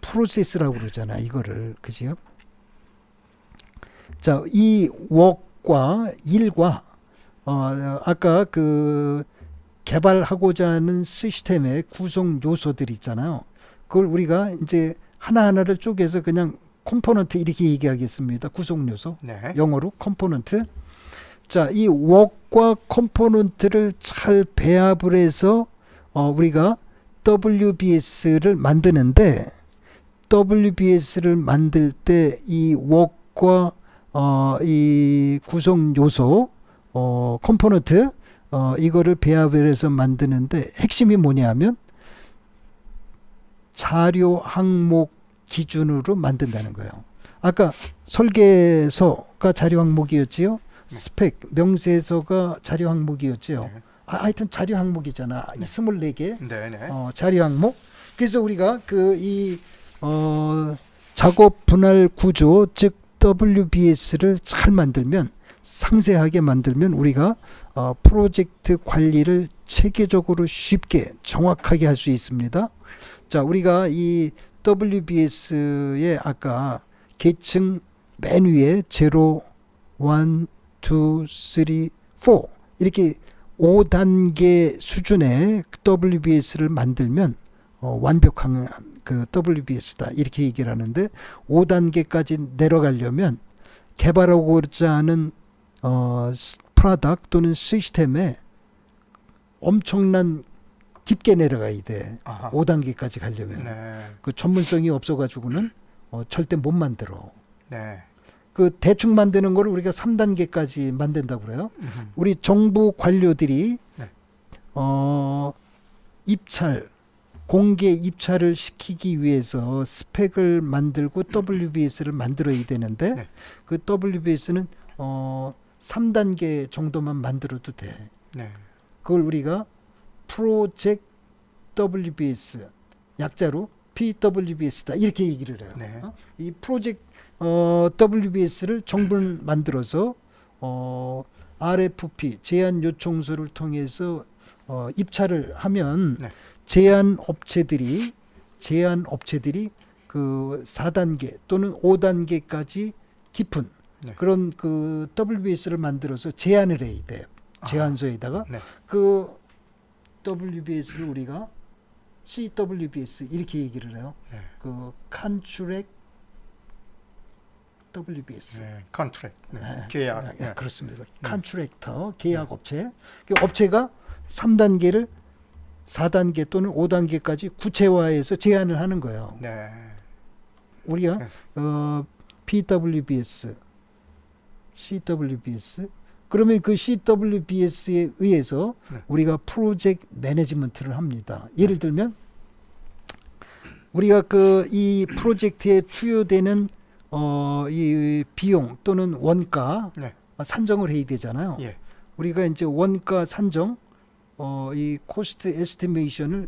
프로세스라고 그러잖아, 이거를. 그지요? 자, 이 웍과 일과 아까 그 개발하고자 하는 시스템의 구성 요소들 있잖아요. 그걸 우리가 이제 하나하나를 쪼개서 그냥 컴포넌트 이렇게 얘기하겠습니다. 구성 요소. 네. 영어로 컴포넌트. 자, 이 웍과 컴포넌트를 잘 배합을 해서 우리가 WBS를 만드는데, WBS를 만들 때 이 웍과 이 구성 요소 컴포넌트 이거를 배합을 해서 만드는데 핵심이 뭐냐면 자료 항목 기준으로 만든다는 거예요. 아까 설계서가 자료 항목이었지요. 스펙 명세서가 자료 항목이었지요. 네. 하여튼 자료 항목이잖아. 이 24개 네, 네. 자료 항목. 그래서 우리가 작업 분할 구조 즉 WBS를 잘 만들면, 상세하게 만들면 우리가 프로젝트 관리를 체계적으로 쉽게 정확하게 할 수 있습니다. 자, 우리가 이 WBS의 아까 계층 맨 위에 0, 1, 2, 3, 4 이렇게 5단계 수준의 WBS를 만들면 완벽한 그 WBS다 이렇게 얘기를 하는데, 5단계까지 내려가려면 개발하고자 하는 프로덕트 또는 시스템에 엄청난 깊게 내려가야 돼. 아하. 5단계까지 가려면. 네. 그 전문성이 없어가지고는 절대 못 만들어. 네. 그 대충 만드는 거를 우리가 3단계까지 만든다고 그래요. 우리 정부 관료들이 네. 입찰, 공개 입찰을 시키기 위해서 스펙을 만들고 WBS를 만들어야 되는데, 네. 그 WBS는 3단계 정도만 만들어도 돼. 네. 그걸 우리가 프로젝트 WBS, 약자로 PWBS다 이렇게 얘기를 해요. 네. 이 프로젝트 WBS를 정부는 만들어서 RFP 제안 요청서를 통해서 입찰을 하면 네. 제안 업체들이 그 4단계 또는 5단계까지 깊은 네. 그런 그 WBS를 만들어서 제안을 해야 돼요. 제안서에다가 네. 그 WBS를 우리가 CWBS 이렇게 얘기를 해요. 네. 그 Contract WBS. 네. 컨트랙트. 네. 네. 계약. 네, 네. 그렇습니다. 컨트랙터 계약 업체. 그 업체가 3단계를 4단계 또는 5단계까지 구체화해서 제안을 하는 거예요. 네. 우리가 네. PWBS, CWBS. 그러면 그 CWBS에 의해서 네. 우리가 프로젝트 매니지먼트를 합니다. 예를 들면 우리가 이 프로젝트에 투여되는 이 비용 또는 원가 네. 산정을 해야 되잖아요. 예. 우리가 이제 원가 산정, 이 코스트 에스티메이션을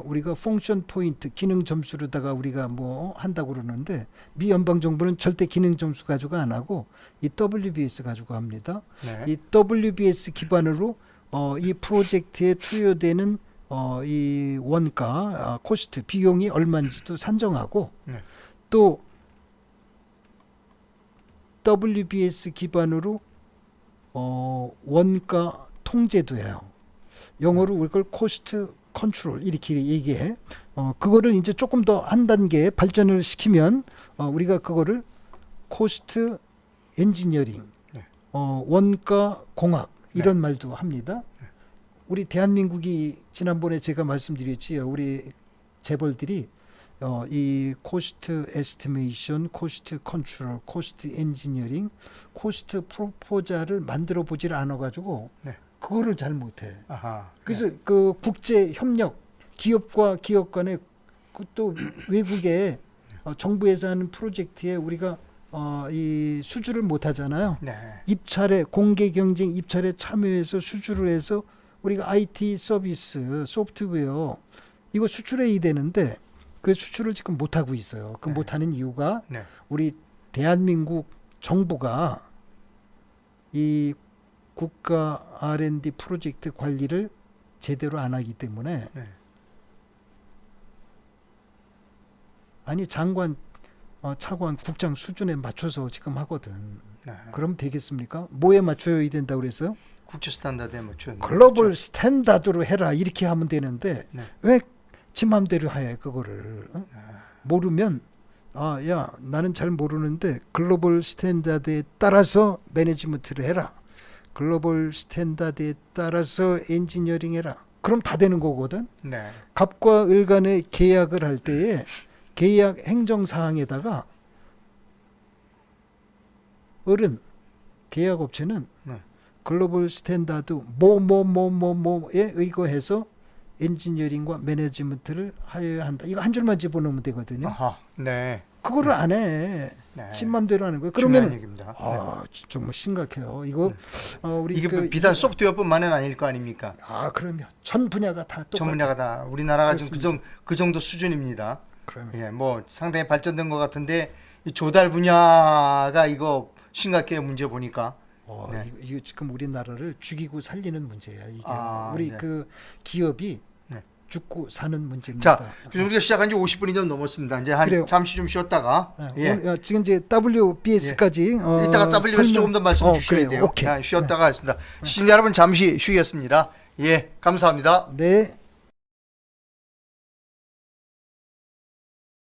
우리가 펑션 포인트 기능 점수로다가 우리가 뭐 한다고 그러는데, 미 연방 정부는 절대 기능 점수 가지고 안 하고 이 WBS 가지고 합니다. 네. 이 WBS 기반으로 이 프로젝트에 투여되는 이 원가, 코스트 비용이 얼마인지도 산정하고, 네. 또 WBS 기반으로 원가 통제도 해요. 영어로 우리 걸 코스트 컨트롤 이렇게 얘기해. 그거를 이제 조금 더 한 단계 발전을 시키면 우리가 그거를 코스트 엔지니어링, 네. 원가 공학 이런 말도 합니다. 우리 대한민국이 지난번에 제가 말씀드렸지요. 우리 재벌들이 이 코스트 에스티메이션, 코스트 컨트롤, 코스트 엔지니어링, 코스트 프로포자를 만들어 보질 않아 가지고 네. 그거를 잘 못해. 아하. 그래서 그 국제 협력, 기업과 기업 간에 또 외국에 정부에서 하는 프로젝트에 우리가 이 수주를 못 하잖아요. 네. 입찰에 공개 경쟁 입찰에 참여해서 수주를 해서 우리가 IT 서비스, 소프트웨어 이거 수출해야 되는데 그 수출을 지금 못 하고 있어요. 그 네. 못 하는 이유가 네. 우리 대한민국 정부가 이 국가 R&D 프로젝트 관리를 제대로 안 하기 때문에, 네. 아니 장관, 차관, 국장 수준에 맞춰서 지금 하거든. 네. 그럼 되겠습니까? 뭐에 맞춰야 된다고 그랬어요? 국제 스탠다드에 맞춘 글로벌 스탠다드로 해라 이렇게 하면 되는데 네. 왜 지 맘대로 해 그거를? 모르면 아, 야, 나는 잘 모르는데 글로벌 스탠다드에 따라서 매니지먼트를 해라. 글로벌 스탠다드에 따라서 엔지니어링 해라. 그럼 다 되는 거거든. 네. 갑과 을 간의 계약을 할 때에 계약 행정사항에다가 을은 계약업체는 네. 글로벌 스탠다드 뭐에 의거해서 엔지니어링과 매니지먼트를 하여야 한다. 이거 한 줄만 집어넣으면 되거든요. 아하. 네. 그거를 안 해. 네. 지 맘대로 하는 거예요. 중요한 그러면 얘기입니다. 아, 정말 심각해요. 이거 우리 이게 그 비단 소프트웨어뿐만은 아닐 거 아닙니까? 그러면 전 분야가 다 똑같아. 전 분야가 다 우리나라가 지금 그 정도 수준입니다. 그러면 예, 뭐 상당히 발전된 것 같은데 이 조달 분야가 이거 심각해요. 문제 보니까. 네. 이거 지금 우리나라를 죽이고 살리는 문제야. 이게 우리 네. 그 기업이 네. 죽고 사는 문제입니다. 자, 지금 우리가 시작한 지 50분이 좀 넘었습니다. 이제 그래요. 잠시 좀 쉬었다가 예. 오늘, 지금 이제 WBS까지 이따가 WBS 조금 더 말씀 주셔야 그래요. 돼요. 오케이. 쉬었다가 하겠습니다. 시청자 여러분 잠시 쉬겠습니다. 예, 감사합니다. 네.